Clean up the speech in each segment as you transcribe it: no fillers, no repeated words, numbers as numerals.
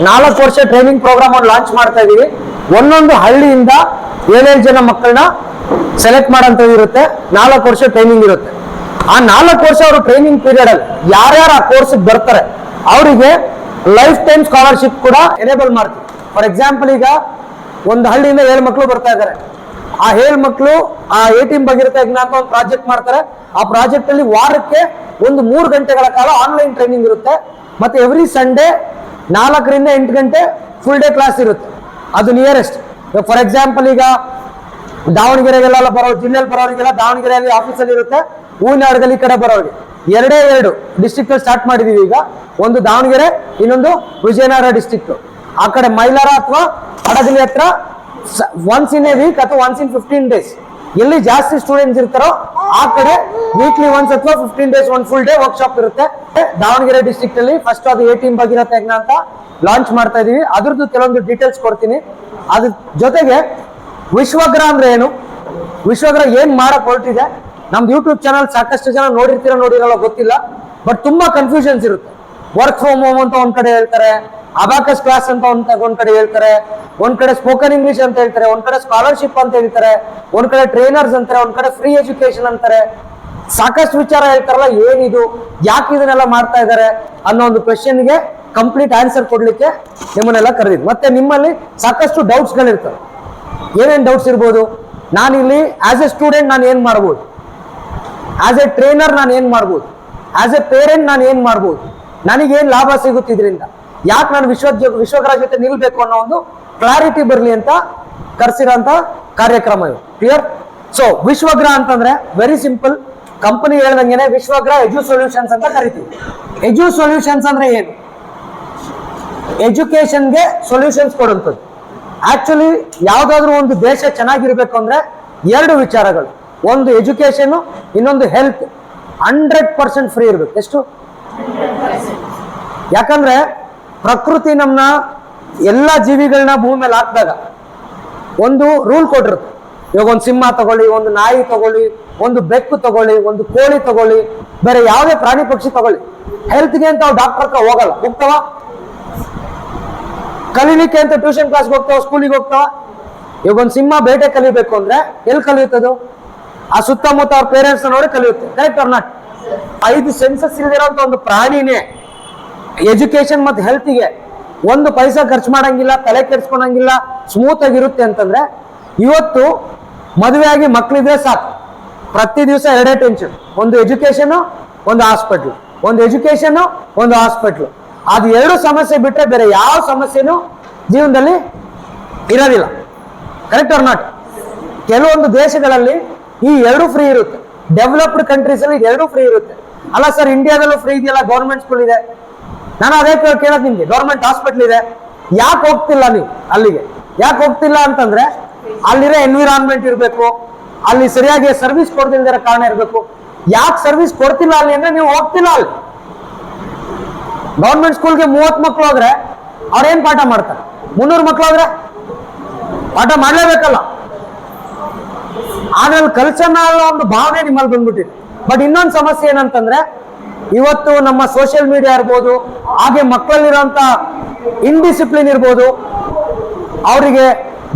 4 ವರ್ಷ training programme ಅನ್ನು launch ಮಾಡ್ತಾ ಇದೀವಿ. ಒಂದೊಂದು ಹಳ್ಳಿಯಿಂದ 7 ಜನ ಮಕ್ಕಳನ್ನ ಸೆಲೆಕ್ಟ್ ಮಾಡೋಂಥದ್ದು ಇರುತ್ತೆ. 4 ವರ್ಷ ಟ್ರೈನಿಂಗ್ ಇರುತ್ತೆ. ಆ 4 ವರ್ಷ ಅವರು ಟ್ರೈನಿಂಗ್ ಪೀರಿಯಡ್ ಅಲ್ಲಿ ಯಾರ್ಯಾರು ಆ ಕೋರ್ಸ್ ಬರ್ತಾರೆ ಅವರಿಗೆ ಲೈಫ್ ಟೈಮ್ ಸ್ಕಾಲರ್ಶಿಪ್ ಕೂಡ ಎನೇಬಲ್ ಮಾಡ್ತೀವಿ. ಫಾರ್ ಎಕ್ಸಾಂಪಲ್, ಈಗ ಒಂದು ಹಳ್ಳಿಯಿಂದ 7 ಮಕ್ಕಳು ಬರ್ತಾ ಇದ್ದಾರೆ. ಆ 7 ಮಕ್ಕಳು ಆ A-Team ಭಗೀರಥ ಯಜ್ಞ ಅಂತ ಒಂದು ಪ್ರಾಜೆಕ್ಟ್ ಮಾಡ್ತಾರೆ. ಆ ಪ್ರಾಜೆಕ್ಟ್ ಅಲ್ಲಿ ವಾರಕ್ಕೆ ಒಂದು 3 ಗಂಟೆಗಳ ಕಾಲ ಆನ್ಲೈನ್ ಟ್ರೈನಿಂಗ್ ಇರುತ್ತೆ. ಮತ್ತೆ ಎವ್ರಿ ಸಂಡೇ 4 ರಿಂದ 8 ಗಂಟೆ ಫುಲ್ ಡೇ ಕ್ಲಾಸ್ ಇರುತ್ತೆ. ಅದು ನಿಯರೆಸ್ಟ್. ಫಾರ್ ಎಕ್ಸಾಂಪಲ್, ಈಗ ದಾವಣಗೆರೆಗೆಲ್ಲ ಬರೋರು, ಜಿಲ್ಲೆಯಲ್ಲಿ ಬರೋರಿಗೆಲ್ಲ ದಾವಣಗೆರೆಯಲ್ಲಿ ಆಫೀಸಲ್ಲಿ ಇರುತ್ತೆ. ಹೂವಿನಹಡಗಲಿ ಈ ಕಡೆ ಬರೋರಿಗೆ 2 ಡಿಸ್ಟ್ರಿಕ್ಟ್ ಸ್ಟಾರ್ಟ್ ಮಾಡಿದೀವಿ. ಈಗ ಒಂದು ದಾವಣಗೆರೆ, ಇನ್ನೊಂದು ವಿಜಯನಗರ ಡಿಸ್ಟ್ರಿಕ್ಟ್. ಆ ಕಡೆ ಮೈಲಾರ ಅಥವಾ ಹಡಗಲಿ ಹತ್ರ ಒನ್ಸ್ ಇನ್ ಎ ವೀಕ್ ಅಥವಾ ಒನ್ಸ್ ಇನ್ 15 ಡೇಸ್ ಎಲ್ಲಿ ಜಾಸ್ತಿ ಸ್ಟೂಡೆಂಟ್ಸ್ ಇರ್ತಾರೋ ಆ ಕಡೆ ವೀಕ್ಲಿ ಒನ್ಸ್ ಅಥವಾ 15 ಡೇಸ್ ಒಂದು ಫುಲ್ ಡೇ ವರ್ಕ್ಶಾಪ್ ಇರುತ್ತೆ. ದಾವಣಗೆರೆ ಡಿಸ್ಟ್ರಿಕ್ಟ್ ಅಲ್ಲಿ ಫಸ್ಟ್ ಅದು A-Team ಭಗೀರಥ ಯಜ್ಞ ಅಂತ ಲಾಂಚ್ ಮಾಡ್ತಾ ಇದೀವಿ. ಅದ್ರದ್ದು ಕೆಲವೊಂದು ಡೀಟೇಲ್ಸ್ ಕೊಡ್ತೀನಿ. ಅದ್ರ ಜೊತೆಗೆ ವಿಶ್ವಗ್ರಹ ಅಂದ್ರೆ ಏನು, ವಿಶ್ವಗ್ರಹ ಏನ್ ಮಾಡಕ್ ಹೊರಟಿದೆ, ನಮ್ದು ಯೂಟ್ಯೂಬ್ ಚಾನಲ್ ಸಾಕಷ್ಟು ಜನ ನೋಡಿರಲ್ಲ ಗೊತ್ತಿಲ್ಲ. ಬಟ್ ತುಂಬಾ ಕನ್ಫ್ಯೂಷನ್ಸ್ ಇರುತ್ತೆ. ವರ್ಕ್ ಫ್ರಮ್ ಹೋಮ್ ಅಂತ ಒಂದ್ ಕಡೆ ಹೇಳ್ತಾರೆ, ಅಬಾಕಸ್ ಕ್ಲಾಸ್ ಅಂತ ಒಂದ್ ಕಡೆ ಹೇಳ್ತಾರೆ, ಒಂದ್ ಕಡೆ ಸ್ಪೋಕನ್ ಇಂಗ್ಲಿಷ್ ಅಂತ ಹೇಳ್ತಾರೆ, ಒಂದ್ ಕಡೆ ಸ್ಕಾಲರ್ಶಿಪ್ ಅಂತ ಹೇಳ್ತಾರೆ, ಒಂದ್ ಕಡೆ ಟ್ರೈನರ್ಸ್ ಅಂತಾರೆ, ಒಂದ್ ಕಡೆ ಫ್ರೀ ಎಜುಕೇಶನ್ ಅಂತಾರೆ. ಸಾಕಷ್ಟು ವಿಚಾರ ಹೇಳ್ತಾರಲ್ಲ, ಏನಿದು, ಯಾಕೆ ಇದನ್ನೆಲ್ಲ ಮಾಡ್ತಾ ಇದ್ದಾರೆ ಅನ್ನೋ ಒಂದು ಕ್ವೆಶನ್ಗೆ ಕಂಪ್ಲೀಟ್ ಆನ್ಸರ್ ಕೊಡ್ಲಿಕ್ಕೆ ನಿಮ್ಮನ್ನೆಲ್ಲ ಕರೆದಿದ್ದು. ಮತ್ತೆ ನಿಮ್ಮಲ್ಲಿ ಸಾಕಷ್ಟು ಡೌಟ್ಸ್ ಗಳಿರ್ತವೆ. ಏನೇನ್ ಡೌಟ್ಸ್ ಇರ್ಬೋದು, ನಾನಿಲ್ಲಿ ಆಸ್ ಎ ಸ್ಟೂಡೆಂಟ್ ನಾನು ಏನ್ ಮಾಡ್ಬೋದು, ಆಸ್ ಎ ಟ್ರೈನರ್ ನಾನು ಏನ್ ಮಾಡ್ಬೋದು, ಆಸ್ ಎ ಪೇರೆಂಟ್ ನಾನು ಏನ್ ಮಾಡ್ಬೋದು, ನನಗೇನ್ ಲಾಭ ಸಿಗುತ್ತೆ ಇದರಿಂದ, ಯಾಕೆ ನಾನು ವಿಶ್ವಗ್ರಹ ಜೊತೆ ನಿಲ್ಬೇಕು ಅನ್ನೋ ಒಂದು ಕ್ಲಾರಿಟಿ ಬರಲಿ ಅಂತ ಕರೆಸಿರೋಂಥ ಕಾರ್ಯಕ್ರಮ ಇದು. ಕ್ಲಿಯರ್? ಸೊ ವಿಶ್ವಗ್ರಹ ಅಂತಂದ್ರೆ ವೆರಿ ಸಿಂಪಲ್. ಕಂಪನಿ ಹೇಳ್ದಂಗೆನೆ ವಿಶ್ವಗ್ರಹ ಎಜು ಸೊಲ್ಯೂಷನ್ಸ್ ಅಂತ ಕರಿತೀವಿ. ಎಜು ಸೊಲ್ಯೂಷನ್ಸ್ ಅಂದ್ರೆ ಏನು? ಎಜುಕೇಶನ್ಗೆ ಸೊಲ್ಯೂಷನ್ಸ್ ಕೊಡುವಂಥದ್ದು. ಆಕ್ಚುಲಿ ಯಾವ್ದಾದ್ರು ಒಂದು ದೇಶ ಚೆನ್ನಾಗಿರ್ಬೇಕು ಅಂದ್ರೆ 2 ವಿಚಾರಗಳು, ಒಂದು ಎಜುಕೇಶನ್, ಇನ್ನೊಂದು ಹೆಲ್ತ್ 100% ಫ್ರೀ ಇರ್ಬೇಕು. ಎಷ್ಟು? ಯಾಕಂದ್ರೆ ಪ್ರಕೃತಿ ನಮ್ಮನ್ನ ಎಲ್ಲ ಜೀವಿಗಳನ್ನ ಭೂಮಿ ಮೇಲೆ ಹಾಕಿದಾಗ ಒಂದು ರೂಲ್ ಕೊಟ್ಟಿರುತ್ತೆ. ಇವಾಗ ಒಂದು ಸಿಂಹ ತಗೊಳ್ಳಿ, ಒಂದು ನಾಯಿ ತಗೊಳ್ಳಿ, ಒಂದು ಬೆಕ್ಕು ತಗೊಳ್ಳಿ, ಒಂದು ಕೋಳಿ ತಗೊಳ್ಳಿ, ಬೇರೆ ಯಾವುದೇ ಪ್ರಾಣಿ ಪಕ್ಷಿ ತಗೊಳ್ಳಿ, ಹೆಲ್ತ್ಗೆ ಅಂತ ಡಾಕ್ಟರ್ ಹತ್ರ ಹೋಗಲ್ಲ, ಹೋಗ್ತಾವ? ಕಲೀಲಿಕ್ಕೆ ಅಂತ ಟ್ಯೂಷನ್ ಕ್ಲಾಸ್ಗೆ ಹೋಗ್ತಾವ, ಸ್ಕೂಲಿಗೆ ಹೋಗ್ತಾವ? ಇವಾಗ ಒಂದು ಸಿಂಹ ಬೇಟೆ ಕಲಿಬೇಕು ಅಂದ್ರೆ ಎಲ್ಲಿ ಕಲಿಯುತ್ತದು? ಆ ಸುತ್ತಮುತ್ತ ಅವ್ರ ಪೇರೆಂಟ್ಸ್ ನೋಡಿ ಕಲಿಯುತ್ತೆ. Correct or not? 5 ಸೆನ್ಸಸ್ ಇಲ್ದಿರೋಂಥ ಒಂದು ಪ್ರಾಣಿನೇ ಎಜುಕೇಶನ್ ಮತ್ತು ಹೆಲ್ತ್ಗೆ 1 ಪೈಸಾ ಖರ್ಚು ಮಾಡಂಗಿಲ್ಲ, ತಲೆ ಕೆಡ್ಸ್ಕೊಳಂಗಿಲ್ಲ, ಸ್ಮೂತ್ ಆಗಿರುತ್ತೆ ಅಂತಂದ್ರೆ, ಇವತ್ತು ಮದುವೆ ಆಗಿ ಮಕ್ಳಿದ್ರೆ ಸಾಕು, ಪ್ರತಿ ದಿವಸ 2 ಟೆನ್ಷನ್, ಒಂದು ಎಜುಕೇಶನ್, ಒಂದು ಹಾಸ್ಪಿಟ್ಲು, ಒಂದು ಎಜುಕೇಶನ್, ಒಂದು ಹಾಸ್ಪಿಟ್ಲು. ಅದು 2 ಸಮಸ್ಯೆ ಬಿಟ್ರೆ ಬೇರೆ ಯಾವ ಸಮಸ್ಯೆನೂ ಜೀವನದಲ್ಲಿ ಇರೋದಿಲ್ಲ. Correct or not? ಕೆಲವೊಂದು ದೇಶಗಳಲ್ಲಿ ಈ 2 ಫ್ರೀ ಇರುತ್ತೆ. ಡೆವಲಪ್ಡ್ ಕಂಟ್ರೀಸ್ ಅಲ್ಲಿ 2 ಫ್ರೀ ಇರುತ್ತೆ. ಅಲ್ಲ ಸರ್, ಇಂಡಿಯಾದಲ್ಲೂ ಫ್ರೀ ಇದೆಯಲ್ಲ, ಗೌರ್ಮೆಂಟ್ ಸ್ಕೂಲ್ ಇದೆ. ನಾನು ಅದೇ ಕೇಳೋದು ನಿಮ್ಗೆ, ಗೌರ್ಮೆಂಟ್ ಹಾಸ್ಪಿಟಲ್ ಇದೆ, ಯಾಕೆ ಹೋಗ್ತಿಲ್ಲ ನೀವು ಅಲ್ಲಿಗೆ? ಯಾಕೆ ಹೋಗ್ತಿಲ್ಲ ಅಂತಂದ್ರೆ ಅಲ್ಲಿರೋ ಎನ್ವಿರಾನ್ಮೆಂಟ್ ಇರಬೇಕು, ಅಲ್ಲಿ ಸರಿಯಾಗಿ ಸರ್ವಿಸ್ ಕೊಡ್ತಿಲ್ದಿರೋ ಕಾರಣ ಇರಬೇಕು. ಯಾಕೆ ಸರ್ವಿಸ್ ಕೊಡ್ತಿಲ್ಲ ಅಲ್ಲಿ ಅಂದ್ರೆ ನೀವು ಹೋಗ್ತಿಲ್ಲ ಅಲ್ಲಿ. ಗೌರ್ಮೆಂಟ್ ಸ್ಕೂಲ್ಗೆ 30 ಮಕ್ಳು ಹೋದ್ರೆ ಅವ್ರೇನ್ ಪಾಠ ಮಾಡ್ತಾರೆ? 300 ಮಕ್ಳು ಹೋದ್ರೆ ಪಾಠ ಮಾಡ್ಲೇಬೇಕಲ್ಲ. ಆದ್ರಲ್ಲಿ ಕಲ್ಚರ್ನ ಒಂದು ಭಾವನೆ ನಿಮ್ಮಲ್ಲಿ ಬಂದ್ಬಿಟ್ಟಿದೆ. ಬಟ್ ಇನ್ನೊಂದು ಸಮಸ್ಯೆ ಏನಂತಂದ್ರೆ, ಇವತ್ತು ನಮ್ಮ ಸೋಷಿಯಲ್ ಮೀಡಿಯಾ ಇರ್ಬೋದು, ಹಾಗೆ ಮಕ್ಕಳಲ್ಲಿರುವಂತ ಇನ್ಡಿಸಿಪ್ಲಿನ್ ಇರ್ಬೋದು, ಅವರಿಗೆ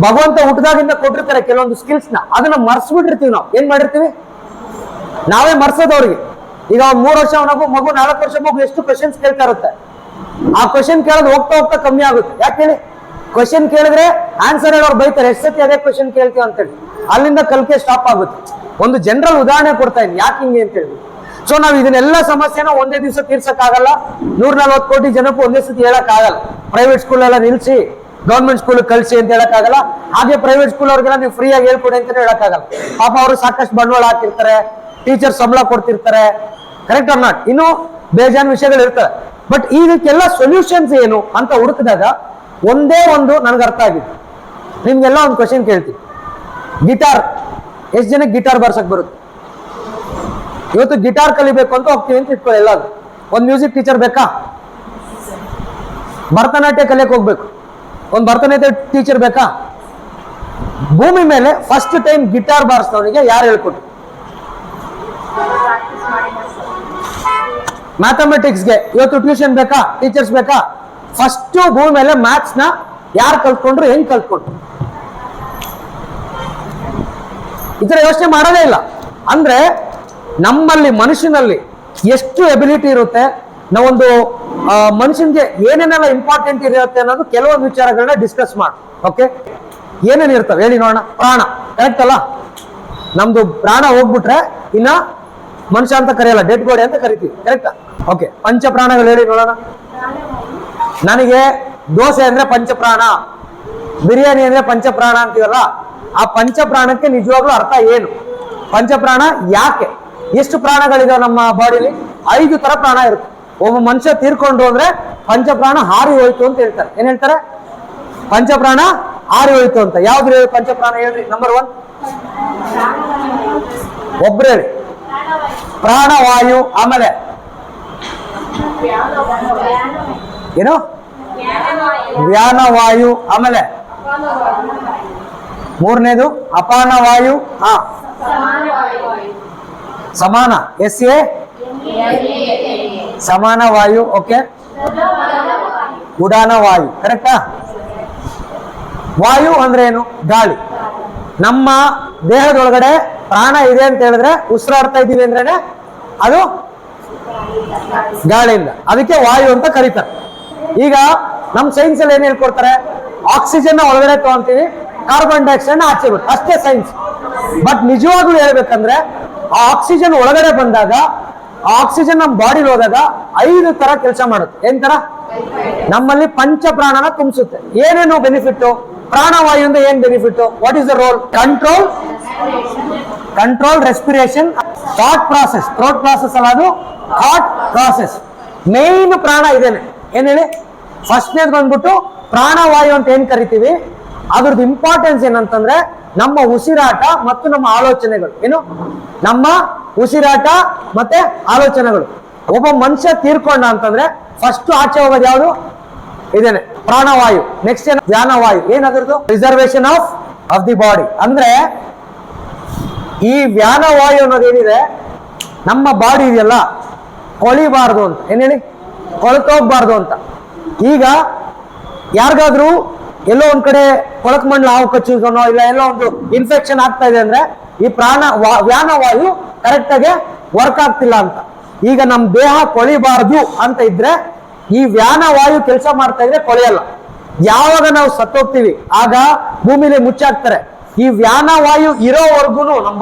ಭಗವಂತ ಹುಟ್ಟದಾಗಿಂದ ಕೊಟ್ಟಿರ್ತಾರೆ ಕೆಲವೊಂದು ಸ್ಕಿಲ್ಸ್ನ, ಅದನ್ನ ಮರ್ಸ್ಬಿಟ್ಟಿರ್ತೀವಿ. ನಾವು ಏನ್ ಮಾಡಿರ್ತೀವಿ? ನಾವೇ ಮರ್ಸೋದು ಅವ್ರಿಗೆ. ಈಗ 3 ವರ್ಷ ಮಗು 4 ವರ್ಷ ಮಗು ಎಷ್ಟು ಕ್ವಶನ್ಸ್ ಕೇಳ್ತಾ ಇರುತ್ತೆ. ಆ ಕ್ವಶನ್ ಕೇಳೋದು ಹೋಗ್ತಾ ಹೋಗ್ತಾ ಕಮ್ಮಿ ಆಗುತ್ತೆ. ಯಾಕೆ ಹೇಳಿ? ಕ್ವಶನ್ ಕೇಳಿದ್ರೆ ಆನ್ಸರ್ ಹೇಳೋರು ಬೈತಾರೆ, ಎಷ್ಟು ಸತಿ ಅದೇ ಕ್ವಶನ್ ಕೇಳ್ತೀವಿ ಅಂತೇಳಿ. ಅಲ್ಲಿಂದ ಕಲಿಕೆ ಸ್ಟಾಪ್ ಆಗುತ್ತೆ. ಒಂದು ಜನರಲ್ ಉದಾಹರಣೆ ಕೊಡ್ತಾ ಇದ್ದೀನಿ, ಯಾಕೆ ಹಿಂಗೆ ಅಂತ ಹೇಳಿ. ಸೊ ನಾವು ಇದನ್ನೆಲ್ಲ ಸಮಸ್ಯೆನ ಒಂದೇ ದಿವಸ ತೀರ್ಸಕ್ಕಾಗಲ್ಲ. 140 ಕೋಟಿ ಜನಕ್ಕೂ ಒಂದೇ ಸತಿ ಹೇಳಕ್ ಆಗಲ್ಲ. ಪ್ರೈವೇಟ್ ಸ್ಕೂಲ್ ಎಲ್ಲ ನಿಲ್ಸಿ ಗೌರ್ಮೆಂಟ್ ಸ್ಕೂಲ್ ಕಳಿಸಿ ಅಂತ ಹೇಳಕ್ಕಾಗಲ್ಲ. ಹಾಗೆ ಪ್ರೈವೇಟ್ ಸ್ಕೂಲ್ ಅವ್ರಿಗೆಲ್ಲ ನೀವು ಫ್ರೀ ಆಗಿ ಹೇಳ್ಕೊಡಿ ಅಂತ ಹೇಳಕ್ಕಾಗಲ್ಲ. ಪಾಪ ಅವರು ಸಾಕಷ್ಟು ಬಂಡವಾಳ ಹಾಕಿರ್ತಾರೆ, ಟೀಚರ್ ಸಂಬಳ ಕೊಡ್ತಿರ್ತಾರೆ. Correct or not? ಇನ್ನು ಬೇಜಾನ್ ವಿಷಯಗಳು ಇರ್ತವೆ. ಬಟ್ ಇದಕ್ಕೆಲ್ಲ ಸೊಲ್ಯೂಷನ್ಸ್ ಏನು ಅಂತ ಹುಡುಕಿದಾಗ ಒಂದೇ ಒಂದು ನನಗೆ ಅರ್ಥ ಆಗಿತ್ತು. ನಿಮ್ಗೆಲ್ಲ ಒಂದು ಕ್ವಶನ್ ಕೇಳ್ತೀನಿ. ಗಿಟಾರ್, ಎಷ್ಟು ಜನಕ್ಕೆ ಗಿಟಾರ್ ಬಾರ್ಸಕ್ ಬರುತ್ತೆ? ಇವತ್ತು ಗಿಟಾರ್ ಕಲಿಬೇಕು ಅಂತ ಹೋಗ್ತೀವಿ ಅಂತ ಇಟ್ಕೊಳ್ಳಿ. ಎಲ್ಲಾದ್ರು ಒಂದು ಮ್ಯೂಸಿಕ್ ಟೀಚರ್ ಬೇಕಾ? ಭರತನಾಟ್ಯ ಕಲಿಯಕ್ಕೆ ಹೋಗ್ಬೇಕು, ಒಂದು ಭರತನಾಟ್ಯ ಟೀಚರ್ ಬೇಕಾ? ಭೂಮಿ ಮೇಲೆ ಫಸ್ಟ್ ಟೈಮ್ ಗಿಟಾರ್ ಬಾರಿಸಿದವನಿಗೆ ಯಾರು ಹೇಳ್ಕೊಟ್ರು? ಮ್ಯಾಥಮೆಟಿಕ್ಸ್ಗೆ ಇವತ್ತು ಟ್ಯೂಷನ್ ಬೇಕಾ? ಟೀಚರ್ಸ್ ಬೇಕಾ? ಫಸ್ಟ್ ಭೂಮಿ ಮೇಲೆ ಮ್ಯಾಥ್ಸ್ ನ ಯಾರು ಕಲ್ತ್ಕೊಂಡ್ರು, ಹೆಂಗ್ ಕಲ್ತ್ಕೊಂಡ್ರು, ಈ ತರ ಯೋಚನೆ ಮಾಡೋದೇ ಇಲ್ಲ. ಅಂದ್ರೆ ನಮ್ಮಲ್ಲಿ ಮನುಷ್ಯನಲ್ಲಿ ಎಷ್ಟು ಎಬಿಲಿಟಿ ಇರುತ್ತೆ, ನಾವೊಂದು ಮನುಷ್ಯನ್ಗೆ ಏನೇನೆಲ್ಲ ಇಂಪಾರ್ಟೆಂಟ್ ಇರುತ್ತೆ ಅನ್ನೋದು ಕೆಲವೊಂದು ವಿಚಾರಗಳನ್ನ ಡಿಸ್ಕಸ್ ಮಾಡಿ. ಓಕೆ, ಏನೇನು ಇರ್ತವೆ ಹೇಳಿ ನೋಡೋಣ. ಪ್ರಾಣ ಕರೆಕ್ಟ್ ಅಲ್ಲ, ನಮ್ದು ಪ್ರಾಣ ಹೋಗ್ಬಿಟ್ರೆ ಇನ್ನ ಮನುಷ್ಯ ಅಂತ ಕರೆಯಲ್ಲ, ಡೆಡ್ ಬಾಡಿ ಅಂತ ಕರಿತೀವಿ, ಕರೆಕ್ಟಾ? ಓಕೆ, ಪಂಚ ಪ್ರಾಣಗಳು ಹೇಳಿ ನೋಡೋಣ. ನನಗೆ ದೋಸೆ ಅಂದ್ರೆ ಪಂಚಪ್ರಾಣ, ಬಿರಿಯಾನಿ ಅಂದ್ರೆ ಪಂಚಪ್ರಾಣ ಅಂತೀವಲ್ಲ, ಆ ಪಂಚಪ್ರಾಣಕ್ಕೆ ನಿಜವಾಗ್ಲೂ ಅರ್ಥ ಏನು? ಪಂಚಪ್ರಾಣ ಯಾಕೆ? ಎಷ್ಟು ಪ್ರಾಣಗಳಿದಾವೆ ನಮ್ಮ ಬಾಡಿಲಿ? 5 ತರ ಪ್ರಾಣ ಇರುತ್ತೆ. ಒಬ್ಬ ಮನುಷ್ಯ ತೀರ್ಕೊಂಡ್ರು ಅಂದ್ರೆ ಪಂಚಪ್ರಾಣ ಹಾರಿ ಹೋಯ್ತು ಅಂತ ಹೇಳ್ತಾರೆ. ಏನ್ ಹೇಳ್ತಾರೆ? ಪಂಚಪ್ರಾಣ ಹಾರಿ ಹೋಯ್ತು ಅಂತ. ಯಾವ್ದು ಪಂಚಪ್ರಾಣ ಹೇಳ್ರಿ? ನಂಬರ್ 1 ಒಬ್ರು ಹೇಳಿ. ಪ್ರಾಣವಾಯು, ಆಮೇಲೆ ಏನು? ವ್ಯಾನವಾಯು, ಆಮೇಲೆ 3ನೇದು ಅಪಾನವಾಯು. ಹಾ, ಸಮಾನ, SA ಸಮಾನ ವಾಯು. ಓಕೆ, ಉಡಾನ ವಾಯು, ಕರೆಕ್ಟಾ? ವಾಯು ಅಂದ್ರೆ ಏನು? ಗಾಳಿ. ನಮ್ಮ ದೇಹದೊಳಗಡೆ ಪ್ರಾಣ ಇದೆ ಅಂತ ಹೇಳಿದ್ರೆ, ಉಸಿರಾಡ್ತಾ ಇದೀವಿ ಅಂದ್ರೇನೆ ಅದು ಗಾಳಿಯಿಂದ, ಅದಕ್ಕೆ ವಾಯು ಅಂತ ಕರೀತಾರೆ. ಈಗ ನಮ್ ಸೈನ್ಸ್ ಅಲ್ಲಿ ಏನ್ ಹೇಳ್ಕೊಡ್ತಾರೆ? ಆಕ್ಸಿಜನ್ ಒಳಗಡೆ ತಗೊಂತೀವಿ, ಕಾರ್ಬನ್ ಡೈಆಕ್ಸೈಡ್ ಆಚೆ ಬಿಟ್ಟು, ಅಷ್ಟೇ ಸೈನ್ಸ್. ಬಟ್ ನಿಜವಾಗ್ಲೂ ಹೇಳ್ಬೇಕಂದ್ರೆ ಆ ಆಕ್ಸಿಜನ್ ಒಳಗಡೆ ಬಂದಾಗ, ಆ ಆಕ್ಸಿಜನ್ ನಮ್ಮ ಬಾಡಿಲಿ ಹೋದಾಗ 5 ತರ ಕೆಲಸ ಮಾಡುತ್ತೆ. ಏನ್ ತರ? ನಮ್ಮಲ್ಲಿ ಪಂಚ ಪ್ರಾಣನ ತುಂಬಿಸುತ್ತೆ. ಏನೇನು ಬೆನಿಫಿಟ್? ಪ್ರಾಣವಾಯುಯಿಂದ ಏನ್ benefit? What is the role? Control respiration, thought process. Throat process ಅಲ್ಲ, ಅದು ಥಾಟ್ ಪ್ರಾಸೆಸ್. ಮೇನ್ ಪ್ರಾಣ ಇದೇನೆ. ಏನ್ ಹೇಳಿ? ಫಸ್ಟ್ನೇದು ಬಂದ್ಬಿಟ್ಟು ಪ್ರಾಣವಾಯು ಅಂತ ಏನ್ ಕರಿತೀವಿ, ಅದ್ರದ್ದು ಇಂಪಾರ್ಟೆನ್ಸ್ ಏನಂತಂದ್ರೆ ನಮ್ಮ ಉಸಿರಾಟ ಮತ್ತು ನಮ್ಮ ಆಲೋಚನೆಗಳು. ಏನು? ನಮ್ಮ ಉಸಿರಾಟ ಮತ್ತೆ ಆಲೋಚನೆಗಳು. ಒಬ್ಬ ಮನುಷ್ಯ ತೀರ್ಕೊಂಡ ಅಂತಂದ್ರೆ ಫಸ್ಟ್ ಆಚೆ ಹೋಗೋದು ಯಾವುದು? ಇದೇನೆ, ಪ್ರಾಣವಾಯು. ನೆಕ್ಸ್ಟ್ ಏನು? ವ್ಯಾನವಾಯು. ಏನದ್ರದ್ದು? Reservation of the body. ಅಂದ್ರೆ ಈ ವ್ಯಾನವಾಯು ಅನ್ನೋದೇನಿದೆ, ನಮ್ಮ ಬಾಡಿ ಇದೆಯಲ್ಲ, ಕೊಳಿಬಾರ್ದು ಅಂತ. ಏನ್ ಹೇಳಿ? ಕೊಳತೋಗ್ಬಾರ್ದು ಅಂತ. ಈಗ ಯಾರಿಗಾದ್ರೂ ಎಲ್ಲೋ ಒಂದ್ ಕಡೆ ಕೊಳಕ್ ಮಂಡ್ಲ ಹಾವು ಕಚ್ಚುದನೋ ಇಲ್ಲ ಎಲ್ಲೋ ಒಂದು ಇನ್ಫೆಕ್ಷನ್ ಆಗ್ತಾ ಇದೆ ಅಂದ್ರೆ ಈ ವ್ಯಾನವಾಯು ಕರೆಕ್ಟ್ ಆಗಿ ವರ್ಕ್ ಆಗ್ತಿಲ್ಲ ಅಂತ. ಈಗ ನಮ್ ದೇಹ ಕೊಳಿಬಾರ್ದು ಅಂತ ಇದ್ರೆ ಈ ವ್ಯಾನವಾಯು ಕೆಲಸ ಮಾಡ್ತಾ ಇದ್ರೆ ಕೊಳೆಯಲ್ಲ. ಯಾವಾಗ ನಾವು ಸತ್ತೋಗ್ತೀವಿ ಆಗ ಭೂಮಿಲಿ ಮುಚ್ಚಾಕ್ತಾರೆ. ಈ ವ್ಯಾನವಾಯು ಇರೋವರೆಗೂ ನಮ್ಮ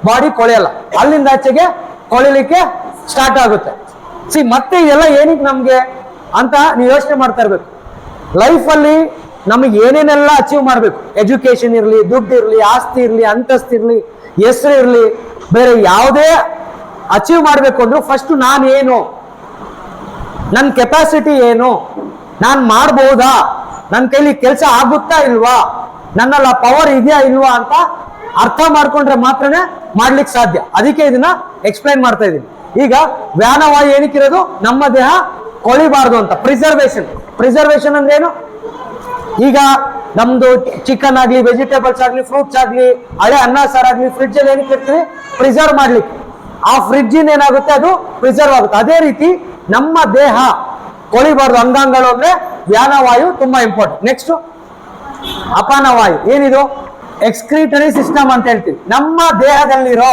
ಬಾಡಿ ಕೊಳೆಯಲ್ಲ, ಅಲ್ಲಿಂದ ಆಚೆಗೆ ಕೊಳಿಲಿಕ್ಕೆ ಸ್ಟಾರ್ಟ್ ಆಗುತ್ತೆ. ಮತ್ತೆ ಇದೆಲ್ಲ ಏನಕ್ಕೆ ನಮ್ಗೆ ಅಂತ ನೀವು ಯೋಚನೆ ಮಾಡ್ತಾ ಇರ್ಬೇಕು. ಲೈಫ್ ಅಲ್ಲಿ ನಮಗೆ ಏನೇನೆಲ್ಲ ಅಚೀವ್ ಮಾಡ್ಬೇಕು, ಎಜುಕೇಶನ್ ಇರ್ಲಿ, ದುಡ್ಡು ಇರ್ಲಿ, ಆಸ್ತಿ ಇರ್ಲಿ, ಅಂತಸ್ತು ಇರ್ಲಿ, ಹೆಸರು ಇರ್ಲಿ, ಬೇರೆ ಯಾವುದೇ ಅಚೀವ್ ಮಾಡ್ಬೇಕು ಅಂದ್ರೂ ಫಸ್ಟ್ ನಾನೇನು, ನನ್ನ ಕೆಪಾಸಿಟಿ ಏನು, ನಾನು ಮಾಡ್ಬಹುದಾ, ನನ್ನ ಕೈಲಿ ಕೆಲಸ ಆಗುತ್ತಾ ಇಲ್ವಾ, ನನ್ನಲ್ಲಿ ಆ ಪವರ್ ಇದೆಯಾ ಇಲ್ವಾ ಅಂತ ಅರ್ಥ ಮಾಡ್ಕೊಂಡ್ರೆ ಮಾತ್ರನೇ ಮಾಡ್ಲಿಕ್ಕೆ ಸಾಧ್ಯ. ಅದಕ್ಕೆ ಇದನ್ನ ಎಕ್ಸ್ಪ್ಲೈನ್ ಮಾಡ್ತಾ ಇದ್ದೀನಿ. ಈಗ ವ್ಯಾನವಾಯು ಏನಕ್ಕಿರೋದು? ನಮ್ಮ ದೇಹ ಕೊಳಿಬಾರ್ದು ಅಂತ. ಪ್ರಿಸರ್ವೇಶನ್ ಅಂದ್ರೆ ಏನು? ಈಗ ನಮ್ದು ಚಿಕನ್ ಆಗ್ಲಿ, ವೆಜಿಟೇಬಲ್ಸ್ ಆಗ್ಲಿ, ಫ್ರೂಟ್ಸ್ ಆಗ್ಲಿ, ಹಳೆ ಅನ್ನ ಸಾರು ಆಗ್ಲಿ, ಫ್ರಿಡ್ಜ್ ಅಲ್ಲಿ ಏನಕ್ಕೆ ಇರ್ತೀವಿ? ಪ್ರಿಸರ್ವ್ ಮಾಡ್ಲಿಕ್ಕೆ. ಆ ಫ್ರಿಡ್ಜ್ ಏನಾಗುತ್ತೆ? ಅದು ಪ್ರಿಸರ್ವ್ ಆಗುತ್ತೆ. ಅದೇ ರೀತಿ ನಮ್ಮ ದೇಹ ಕೊಳಿಬಾರ್ದು ಅಂಗಾಂಗಗಳು ಅಂದ್ರೆ ವ್ಯಾನವಾಯು ತುಂಬಾ ಇಂಪಾರ್ಟೆಂಟ್. ನೆಕ್ಸ್ಟ್ ಅಪಾನವಾಯು. ಏನಿದು? ಎಕ್ಸ್ಕ್ರೀಟರಿ ಸಿಸ್ಟಮ್ ಅಂತ ಹೇಳ್ತೀವಿ. ನಮ್ಮ ದೇಹದಲ್ಲಿರೋ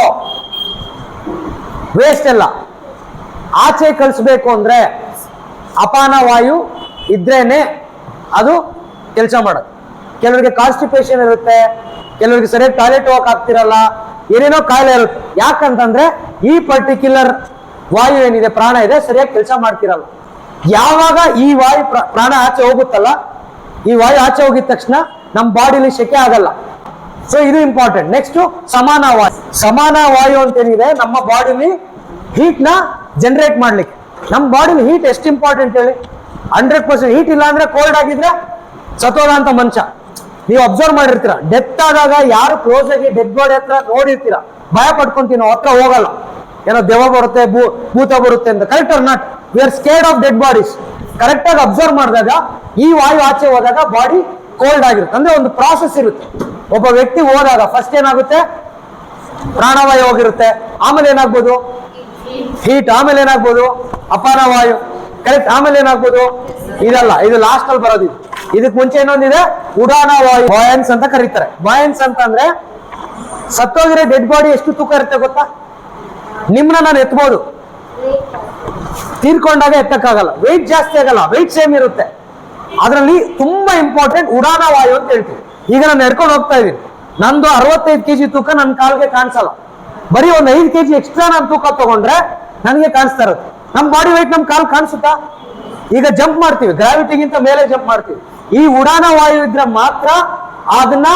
ವೇಸ್ಟ್ ಎಲ್ಲ ಆಚೆ ಕಳಿಸ್ಬೇಕು ಅಂದ್ರೆ ಅಪಾನವಾಯು ಇದ್ರೇನೆ ಅದು ಕೆಲಸ ಮಾಡೋದು. ಕೆಲವರಿಗೆ ಕಾನ್ಸ್ಟಿಪೇಷನ್ ಇರುತ್ತೆ, ಕೆಲವರಿಗೆ ಸರಿಯಾಗಿ ಟಾಯ್ಲೆಟ್ ಹೋಗಕ್ ಆಗ್ತಿರಲ್ಲ, ಏನೇನೋ ಕಾಯಿಲೆ ಇರುತ್ತೆ. ಯಾಕಂತಂದ್ರೆ ಈ ಪರ್ಟಿಕ್ಯುಲರ್ ವಾಯು ಏನಿದೆ, ಪ್ರಾಣ ಇದೆ, ಸರಿಯಾಗಿ ಕೆಲಸ ಮಾಡ್ತಿರಲ್ಲ. ಯಾವಾಗ ಈ ವಾಯು ಪ್ರಾಣ ಆಚೆ ಹೋಗುತ್ತಲ್ಲ, ಈ ವಾಯು ಆಚೆ ಹೋಗಿದ ತಕ್ಷಣ ನಮ್ಮ ಬಾಡಿಲಿ ಸೆಕೆ ಆಗಲ್ಲ. ಸೊ ಇದು ಇಂಪಾರ್ಟೆಂಟ್. ನೆಕ್ಸ್ಟ್ ಸಮಾನ ವಾಯು. ಸಮಾನ ವಾಯು ಅಂತ ಏನಿದೆ, ನಮ್ಮ ಬಾಡಿಲಿ ಹೀಟ್ ನ ಜನರೇಟ್ ಮಾಡ್ಲಿಕ್ಕೆ. ನಮ್ಮ ಬಾಡಿಲಿ ಹೀಟ್ ಎಷ್ಟು ಇಂಪಾರ್ಟೆಂಟ್ ಹೇಳಿ? 100%. ಹೀಟ್ ಇಲ್ಲ ಅಂದ್ರೆ ಕೋಲ್ಡ್ ಆಗಿದ್ರೆ ಸತ್ತೋದ ಅಂತ ಮನುಷ್ಯ. ನೀವು ಅಬ್ಸರ್ವ್ ಮಾಡಿರ್ತೀರ, ಡೆತ್ ಆದಾಗ ಯಾರು ಕ್ಲೋಸ್ ಆಗಿ ಡೆಡ್ ಬಾಡಿ ಹತ್ರ ನೋಡಿರ್ತೀರ, ಭಯ ಪಡ್ಕೊಂತೀವಿ, ನಾವು ಹತ್ರ ಹೋಗಲ್ಲ. ಏನೋ ದೆವ್ವ ಬರುತ್ತೆ, ಭೂತ ಬರುತ್ತೆ ಅಂತ. Correct or not? We are scared of dead bodies. Correct ಆಗಿ ಅಬ್ಸರ್ವ್ ಮಾಡಿದಾಗ ಈ ವಾಯು ಆಚೆ ಹೋದಾಗ ಬಾಡಿ ಕೋಲ್ಡ್ ಆಗಿರುತ್ತೆ. ಅಂದ್ರೆ ಒಂದು ಪ್ರಾಸೆಸ್ ಇರುತ್ತೆ. ಒಬ್ಬ ವ್ಯಕ್ತಿ ಹೋದಾಗ ಫಸ್ಟ್ ಏನಾಗುತ್ತೆ? ಪ್ರಾಣವಾಯು ಹೋಗಿರುತ್ತೆ. ಆಮೇಲೆ ಏನಾಗ್ಬೋದು? ಹೀಟ್. ಆಮೇಲೆ ಏನಾಗ್ಬೋದು? ಅಪಾನವಾಯು. ಕರೆಕ್ಟ್. ಆಮೇಲೆ ಏನಾಗ್ಬೋದು? ಇದಲ್ಲ, ಇದು ಲಾಸ್ಟ್ ಅಲ್ಲಿ ಬರೋದು. ಇದಕ್ ಮುಂಚೆ ಇನ್ನೊಂದಿದೆ ಉಡಾನ ವಾಯು, ಬಾಯನ್ಸ್ ಅಂತ ಕರೀತಾರೆ. ಬಾಯನ್ಸ್ ಅಂತಂದ್ರೆ ಸತ್ತೋಗಿರೋ ಡೆಡ್ ಬಾಡಿ ಎಷ್ಟು ತೂಕ ಇರುತ್ತೆ ಗೊತ್ತಾ? ನಿಮ್ನ ನಾನು ಎತ್ಬೋದು, ತೀರ್ಕೊಂಡಾಗ ಎತ್ತಕ್ಕಾಗಲ್ಲ, ವೆಯ್ಟ್ ಜಾಸ್ತಿ ಆಗಲ್ಲ, ವೆಯ್ಟ್ ಸೇಮ್ ಇರುತ್ತೆ. ಅದರಲ್ಲಿ ತುಂಬಾ ಇಂಪಾರ್ಟೆಂಟ್ ಉಡಾನ ವಾಯು ಅಂತ ಹೇಳ್ತೀವಿ. ಈಗ ನಾನು ನಡ್ಕೊಂಡು ಹೋಗ್ತಾ ಇದೀನಿ, ನಂದು 65 kg ತೂಕ ನನ್ನ ಕಾಲ್ಗೆ ಕಾಣಿಸಲ್ಲ. ಬರೀ ಒಂದು 5 kg ಎಕ್ಸ್ಟ್ರಾ ನಾನು ತೂಕ ತಗೊಂಡ್ರೆ ನನಗೆ ಕಾಣಿಸ್ತಾ ಇರುತ್ತೆ. ನಮ್ಮ ಬಾಡಿ ವೆಯ್ಟ್ ನಮ್ಮ ಕಾಲ್ ಕಾಣಿಸುತ್ತಾ? ಈಗ ಜಂಪ್ ಮಾಡ್ತೀವಿ, ಗ್ರಾವಿಟಿಗಿಂತ ಮೇಲೆ ಜಂಪ್ ಮಾಡ್ತೀವಿ. ಈ ಉಡಾನ ವಾಯು ಇದ್ರೆ ಮಾತ್ರ ಅದನ್ನ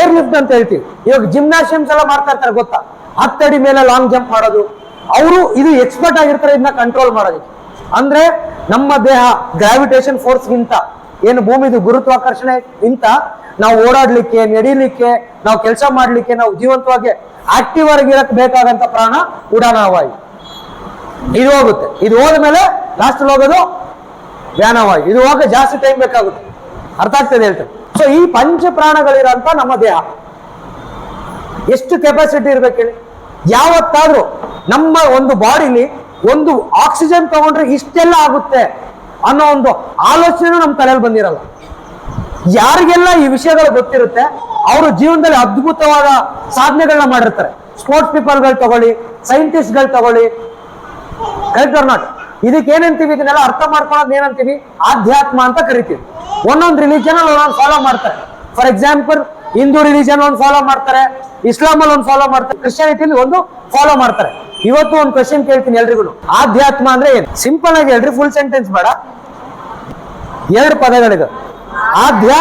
ಏರ್ ಲಿಫ್ಟ್ ಅಂತ ಹೇಳ್ತೀವಿ. ಇವಾಗ ಜಿಮ್ನಾಶಿಯಮ್ಸ್ ಎಲ್ಲ ಮಾಡ್ತಾ ಇರ್ತಾರೆ ಗೊತ್ತಾ, 10 ಅಡಿ ಮೇಲೆ ಲಾಂಗ್ ಜಂಪ್ ಮಾಡೋದು. ಅವರು ಇದು ಎಕ್ಸ್ಪರ್ಟ್ ಆಗಿರ್ತಾರೆ ಇದನ್ನ ಕಂಟ್ರೋಲ್ ಮಾಡೋದಕ್ಕೆ. ಅಂದ್ರೆ ನಮ್ಮ ದೇಹ ಗ್ರಾವಿಟೇಷನ್ ಫೋರ್ಸ್ ಗಿಂತ, ಏನು ಭೂಮಿದು ಗುರುತ್ವಾಕರ್ಷಣೆ ಗಿಂತ ನಾವು ಓಡಾಡ್ಲಿಕ್ಕೆ, ನಡೀಲಿಕ್ಕೆ, ನಾವು ಕೆಲಸ ಮಾಡ್ಲಿಕ್ಕೆ, ನಾವು ಜೀವಂತವಾಗಿ ಆಕ್ಟಿವ್ ಆಗಿ ಇರಕ್ ಬೇಕಾದಂತ ಪ್ರಾಣ ಉಡಾನ ವಾಯು. ಇದು ಹೋಗುತ್ತೆ, ಇದು ಹೋದ್ಮೇಲೆ ಲಾಸ್ಟ್ ಹೋಗೋದು ವ್ಯಾನವಾಯು. ಇದು ಹೋಗ ಜಾಸ್ತಿ ಟೈಮ್ ಬೇಕಾಗುತ್ತೆ. ಅರ್ಥ ಆಗ್ತದೆ ಹೇಳ್ತೇವೆ. ಸೊ ಈ ಪಂಚ ಪ್ರಾಣಗಳಿರಂತ ನಮ್ಮ ದೇಹ ಎಷ್ಟು ಕೆಪಾಸಿಟಿ ಇರ್ಬೇಕು ಹೇಳಿ? ಯಾವತ್ತಾದ್ರೂ ನಮ್ಮ ಒಂದು ಬಾಡಿಲಿ ಒಂದು ಆಕ್ಸಿಜನ್ ತಗೊಂಡ್ರೆ ಇಷ್ಟೆಲ್ಲ ಆಗುತ್ತೆ ಅನ್ನೋ ಒಂದು ಆಲೋಚನೆ ನಮ್ಮ ತಲೆಯಲ್ಲಿ ಬಂದಿರಲ್ಲ. ಯಾರಿಗೆಲ್ಲ ಈ ವಿಷಯಗಳು ಗೊತ್ತಿರುತ್ತೆ ಅವರು ಜೀವನದಲ್ಲಿ ಅದ್ಭುತವಾದ ಸಾಧನೆಗಳನ್ನ ಮಾಡಿರ್ತಾರೆ. ಸ್ಪೋರ್ಟ್ಸ್ ಪೀಪಲ್ಗಳು ತಗೊಳ್ಳಿ, ಸೈಂಟಿಸ್ಟ್ಗಳು ತಗೊಳ್ಳಿ, ಕರೆಕ್ಟ್ ಆರ್ ನಾಟ್? ಇದಕ್ಕೆ ಏನಂತೀವಿ? ಇದನ್ನೆಲ್ಲ ಅರ್ಥ ಮಾಡ್ಕೊಳ್ಳೋದು ಏನಂತೀವಿ? ಆಧ್ಯಾತ್ಮ ಅಂತ ಕರಿತೀವಿ. ಒಂದೊಂದು ರಿಲಿಜನ್ ಅಲ್ಲಿ ಒಂದೊಂದು ಫಾಲೋ ಮಾಡ್ತಾರೆ. ಫಾರ್ ಎಕ್ಸಾಂಪಲ್, ಹಿಂದೂ ರಿಲಿಜನ್ ಒಂದು ಫಾಲೋ ಮಾಡ್ತಾರೆ, ಇಸ್ಲಾಂ ಅಲ್ಲಿ ಒಂದು ಫಾಲೋ ಮಾಡ್ತಾರೆ, ಕ್ರಿಶ್ಚಿಯಾನಿಟಿಲಿ ಒಂದು ಫಾಲೋ ಮಾಡ್ತಾರೆ. ಇವತ್ತು ಒಂದು ಕ್ವೆಶ್ಚನ್ ಕೇಳ್ತೀನಿ ಎಲ್ರಿಗೂ, ಆಧ್ಯಾತ್ಮ ಅಂದ್ರೆ ಏನು? ಸಿಂಪಲ್ ಆಗಿ ಹೇಳ್ರಿ, ಫುಲ್ ಸೆಂಟೆನ್ಸ್ ಬೇಡ, 2 ಪದಗಳಿದೆ. ಆಧ್ಯ,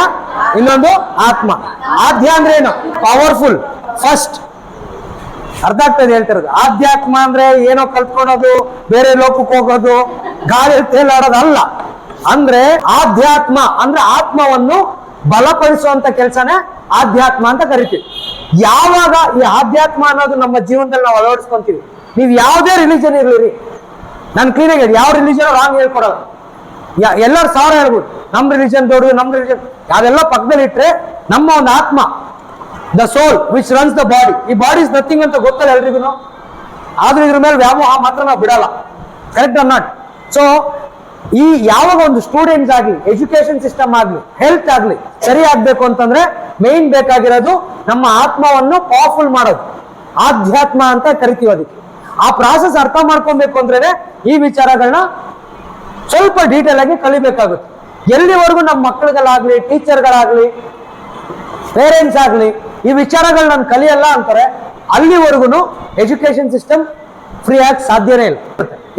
ಇನ್ನೊಂದು ಆತ್ಮ. ಆಧ್ಯ ಅಂದ್ರೆ ಏನು? Powerful, first. ಅರ್ಥ ಆಗ್ತದೆ ಹೇಳ್ತಿರೋದು. ಆಧ್ಯಾತ್ಮ ಅಂದ್ರೆ ಏನೋ ಕಲ್ತ್ಕೊಳೋದು, ಬೇರೆ ಲೋಕಕ್ಕೆ ಹೋಗೋದು, ಗಾಳಿ ತೇಲಾಡೋದು ಅಲ್ಲ. ಅಂದ್ರೆ ಆಧ್ಯಾತ್ಮ ಅಂದ್ರೆ ಆತ್ಮವನ್ನು ಬಲಪಡಿಸುವಂತ ಕೆಲಸನೇ ಆಧ್ಯಾತ್ಮ ಅಂತ ಕರಿತೀವಿ. ಯಾವಾಗ ಈ ಆಧ್ಯಾತ್ಮ ಅನ್ನೋದು ನಮ್ಮ ಜೀವನದಲ್ಲಿ ನಾವು ಅಳವಡಿಸ್ಕೊಂತೀವಿ, ನೀವು ಯಾವುದೇ ರಿಲಿಜನ್ ಇರ್ಲಿರಿ, ನಾನು ಕ್ಲೀನಾಗಿ ಹೇಳಿ, ಯಾವ ರಿಲಿಜನ್ ರಾಂಗ್ ಹೇಳ್ಕೊಡಲ್ಲ. ಎಲ್ಲರೂ 1000 ಹೇಳ್ಬೋದು, ನಮ್ ರಿಲಿಜನ್ ದೊಡ್ಡದು, ನಮ್ ರಿಲಿಜನ್, ಅದೆಲ್ಲ ಪಕ್ಕದಲ್ಲಿ ಇಟ್ರೆ ನಮ್ಮ ಒಂದು ಆತ್ಮ, the soul which runs the body, ಈ ಬಾಡಿ ಇಸ್ ನಥಿಂಗ್ ಅಂತ ಗೊತ್ತಲ್ಲ ಎಲ್ರಿಗೂ. ಆದ್ರೂ ಇದ್ರ ಮೇಲೆ ವ್ಯಾಮೋಹ ಮಾತ್ರ ನಾವು ಬಿಡಲ್ಲ. Correct or not? ಸೊ ಈ ಯಾವಾಗ ಒಂದು ಸ್ಟೂಡೆಂಟ್ಸ್ ಆಗ್ಲಿ, ಎಜುಕೇಶನ್ ಸಿಸ್ಟಮ್ ಆಗ್ಲಿ, ಹೆಲ್ತ್ ಆಗ್ಲಿ ಸರಿ ಆಗ್ಬೇಕು ಅಂತಂದ್ರೆ ಮೇನ್ ಬೇಕಾಗಿರೋದು ನಮ್ಮ ಆತ್ಮವನ್ನು ಪವರ್ಫುಲ್ ಮಾಡೋದು, ಆಧ್ಯಾತ್ಮ ಅಂತ ಕರಿತೀವಿ. ಅದಕ್ಕೆ ಆ ಪ್ರಾಸೆಸ್ ಅರ್ಥ ಮಾಡ್ಕೊಬೇಕು ಅಂದ್ರೆ ಈ ವಿಚಾರಗಳನ್ನ ಸ್ವಲ್ಪ ಡೀಟೇಲ್ ಆಗಿ ಕಲಿಬೇಕಾಗುತ್ತೆ. ಎಲ್ಲಿವರೆಗೂ ನಮ್ಮ ಮಕ್ಕಳುಗಳಾಗ್ಲಿ, ಟೀಚರ್ಗಳಾಗ್ಲಿ, ಪೇರೆಂಟ್ಸ್ ಆಗ್ಲಿ ಈ ವಿಚಾರಗಳು ನಾನು ಕಲಿಯಲ್ಲ ಅಂತಾರೆ, ಅಲ್ಲಿವರೆಗೂ ಎಜುಕೇಶನ್ ಸಿಸ್ಟಮ್ ಫ್ರೀ ಆಗಿ ಸಾಧ್ಯನೇ ಇಲ್ಲ.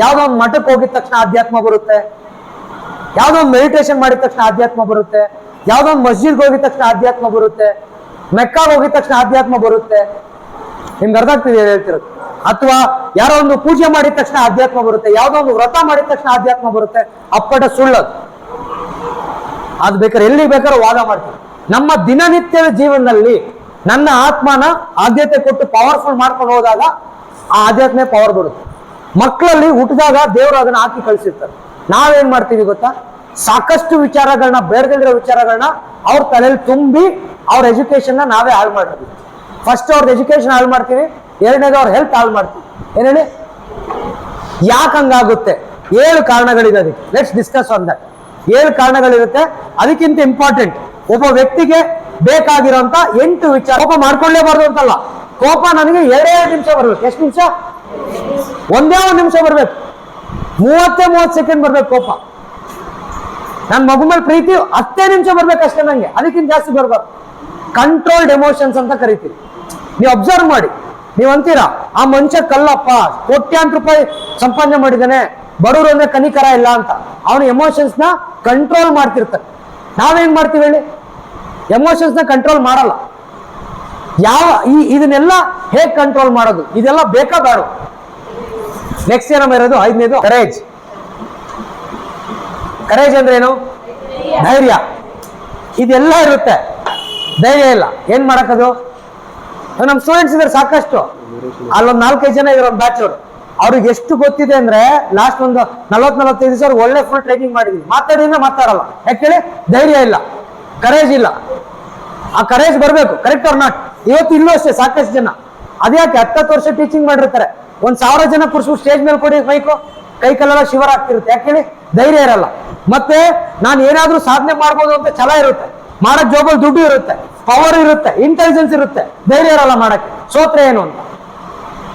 ಯಾವ್ದೋ ಒಂದು ಮಠಕ್ಕೆ ಹೋಗಿದ ತಕ್ಷಣ ಆಧ್ಯಾತ್ಮ ಬರುತ್ತೆ, ಯಾವ್ದೋ ಒಂದು ಮೆಡಿಟೇಷನ್ ಮಾಡಿದ ತಕ್ಷಣ ಆಧ್ಯಾತ್ಮ ಬರುತ್ತೆ, ಯಾವ್ದೋ ಒಂದು ಮಸ್ಜಿದ್ಗೆ ಹೋಗಿದ ತಕ್ಷಣ ಆಧ್ಯಾತ್ಮ ಬರುತ್ತೆ, ಮೆಕ್ಕಾಗ ಹೋಗಿದ ತಕ್ಷಣ ಆಧ್ಯಾತ್ಮ ಬರುತ್ತೆ. ನಿಮ್ಗೆ ಅರ್ಥ ಆಗ್ತಿದೆ ಹೇಳ್ತಿರೋದು? ಅಥವಾ ಯಾರೋ ಒಂದು ಪೂಜೆ ಮಾಡಿದ ತಕ್ಷಣ ಆಧ್ಯಾತ್ಮ ಬರುತ್ತೆ, ಯಾವ್ದೋ ಒಂದು ವ್ರತ ಮಾಡಿದ ತಕ್ಷಣ ಆಧ್ಯಾತ್ಮ ಬರುತ್ತೆ. ಅಪ್ಪಟ ಸುಳ್ಳದು. ಅದು ಬೇಕಾದ್ರೆ ಎಲ್ಲಿ ಬೇಕಾದ್ರೂ ವಾದ ಮಾಡ್ತೀವಿ. ನಮ್ಮ ದಿನನಿತ್ಯದ ಜೀವನದಲ್ಲಿ ನನ್ನ ಆತ್ಮನ ಆದ್ಯತೆ ಕೊಟ್ಟು ಪವರ್ಫುಲ್ ಮಾಡ್ಕೊಂಡು ಹೋದಾಗ ಆ ಆಧ್ಯಾತ್ಮ ಪವರ್ ಬರುತ್ತೆ. ಮಕ್ಕಳಲ್ಲಿ ಹುಟ್ಟಿದಾಗ ದೇವರು ಅದನ್ನ ಹಾಕಿ ಕಳಿಸಿರ್ತಾರೆ. ನಾವೇನ್ ಮಾಡ್ತೀವಿ ಗೊತ್ತಾ? ಸಾಕಷ್ಟು ವಿಚಾರಗಳನ್ನ, ಬೇಡದಿರೋ ವಿಚಾರಗಳನ್ನ ಅವ್ರ ತಲೆಯಲ್ಲಿ ತುಂಬಿ ಅವ್ರ ಎಜುಕೇಶನ್ ನಾವೇ ಹಾಳು ಮಾಡ್ತೀವಿ. ಫಸ್ಟ್ ಅವ್ರದ್ದು ಎಜುಕೇಶನ್ ಹಾಳು ಮಾಡ್ತೀವಿ, ಎರಡನೇದು ಅವ್ರ ಹೆಲ್ತ್ ಹಾಳು ಮಾಡ್ತೀವಿ. ಏನೇಳಿ ಯಾಕೆ ಹಂಗಾಗುತ್ತೆ? 7 ಕಾರಣಗಳಿದೆ ಅದಕ್ಕೆ. Let's discuss on that. 7 ಕಾರಣಗಳಿರುತ್ತೆ. ಅದಕ್ಕಿಂತ ಇಂಪಾರ್ಟೆಂಟ್, ಒಬ್ಬ ವ್ಯಕ್ತಿಗೆ ಬೇಕಾಗಿರೋಂತ 8 ವಿಚಾರ. ಕೋಪ ಮಾಡ್ಕೊಳ್ಳೇಬಾರ್ದು ಅಂತಲ್ಲ, ಕೋಪ ನನಗೆ 2 ನಿಮಿಷ ಬರ್ಬೇಕು. ಎಷ್ಟು ನಿಮಿಷ? ಒಂದೇ 1 ನಿಮಿಷ ಬರ್ಬೇಕು, 30 ಸೆಕೆಂಡ್ ಬರ್ಬೇಕು ಕೋಪ. ನನ್ನ ಮಗು ಮೇಲೆ ಪ್ರೀತಿ 10 ನಿಮಿಷ ಬರ್ಬೇಕು ಅಷ್ಟೇ ನಂಗೆ, ಅದಕ್ಕಿಂತ ಜಾಸ್ತಿ ಬರ್ಬಾರ್ದು. ಕಂಟ್ರೋಲ್ಡ್ ಎಮೋಷನ್ಸ್ ಅಂತ ಕರಿತೀವಿ. ನೀವು ಅಬ್ಸರ್ವ್ ಮಾಡಿ, ನೀವು ಅಂತೀರಾ ಆ ಮನುಷ್ಯ ಕಲ್ಲಪ್ಪ, ಕೋಟ್ಯಾಂತರ ರೂಪಾಯಿ ಸಂಪಾದನೆ ಮಾಡಿದ್ದಾನೆ, ಬಡವರು ಅಂದ್ರೆ ಕನಿಕರ ಇಲ್ಲ ಅಂತ. ಅವನ ಎಮೋಷನ್ಸ್ ನ ಕಂಟ್ರೋಲ್ ಮಾಡ್ತಿರ್ತಾರೆ. ನಾವೇನ್ ಮಾಡ್ತೀವಿ ಹೇಳಿ? ಎಮೋಷನ್ಸ್ ನ ಕಂಟ್ರೋಲ್ ಮಾಡಲ್ಲ. ಇದನ್ನೆಲ್ಲ ಹೇಗ್ ಕಂಟ್ರೋಲ್ ಮಾಡೋದು? ಇದೆಲ್ಲ ಬೇಕಾ ಬೇಡ? ನೆಕ್ಸ್ಟ್ ಏನಮ್ಮ ಇರೋದು? 5ನೇದು ಕರೇಜ್. ಕರೇಜ್ ಅಂದ್ರೆ ಏನು? ಧೈರ್ಯ. ಇದೆಲ್ಲ ಇರುತ್ತೆ, ಧೈರ್ಯ ಇಲ್ಲ. ಏನ್ ಮಾಡಕ್ಕದು? ನಮ್ ಸ್ಟೂಡೆಂಟ್ಸ್ ಇದಾರೆ ಸಾಕಷ್ಟು, ಅಲ್ಲೊಂದ್ 4-5 ಜನ ಇದ್ರ ಒಂದು ಬ್ಯಾಚ್ ಅವರು. ಅವ್ರಿಗೆ ಎಷ್ಟು ಗೊತ್ತಿದೆ ಅಂದ್ರೆ ಲಾಸ್ಟ್ ಒಂದು 40-45 ದಿವಸ ಒಳ್ಳೆ ಫುಲ್ ಟ್ರೈನಿಂಗ್ ಮಾಡಿದ್ವಿ. ಮಾತಾಡಿದ್ರೆ ಮಾತಾಡಲ್ಲ. ಯಾಕೆ ಹೇಳಿ? ಧೈರ್ಯ ಇಲ್ಲ, ಕರೇಜ್ ಇಲ್ಲ. ಆ ಕರೇಜ್ ಬರ್ಬೇಕು. Correct or not? ಇವತ್ತು ಇಲ್ಲೂ ಅಷ್ಟೇ ಸಾಕಷ್ಟು ಜನ. ಅದ್ಯಾಕೆ 10 ವರ್ಷ ಟೀಚಿಂಗ್ ಮಾಡಿರ್ತಾರೆ, 1000 ಜನ ಕೂರ್ಸ್ಬಿಟ್ಟು ಸ್ಟೇಜ್ ಮೇಲೆ ಕೊಡಿ ಮೈಕು, ಕೈ ಕಾಲೆಲ್ಲ ಶಿವರ್ ಆಗ್ತಿರುತ್ತೆ. ಯಾಕೆ ಹೇಳಿ? ಧೈರ್ಯ ಇರಲ್ಲ. ಮತ್ತೆ ನಾನು ಏನಾದ್ರೂ ಸಾಧನೆ ಮಾಡ್ಬೋದು ಅಂತ ಛಲ ಇರುತ್ತೆ, ಮಾಡಕ್ ಜೋಬಲ್ ದುಡ್ಡು ಇರುತ್ತೆ, ಪವರ್ ಇರುತ್ತೆ, ಇಂಟೆಲಿಜೆನ್ಸ್ ಇರುತ್ತೆ, ಧೈರ್ಯ ಇರಲ್ಲ ಮಾಡಕ್ಕೆ. ಸೋತ್ರೆ ಏನು ಅಂತ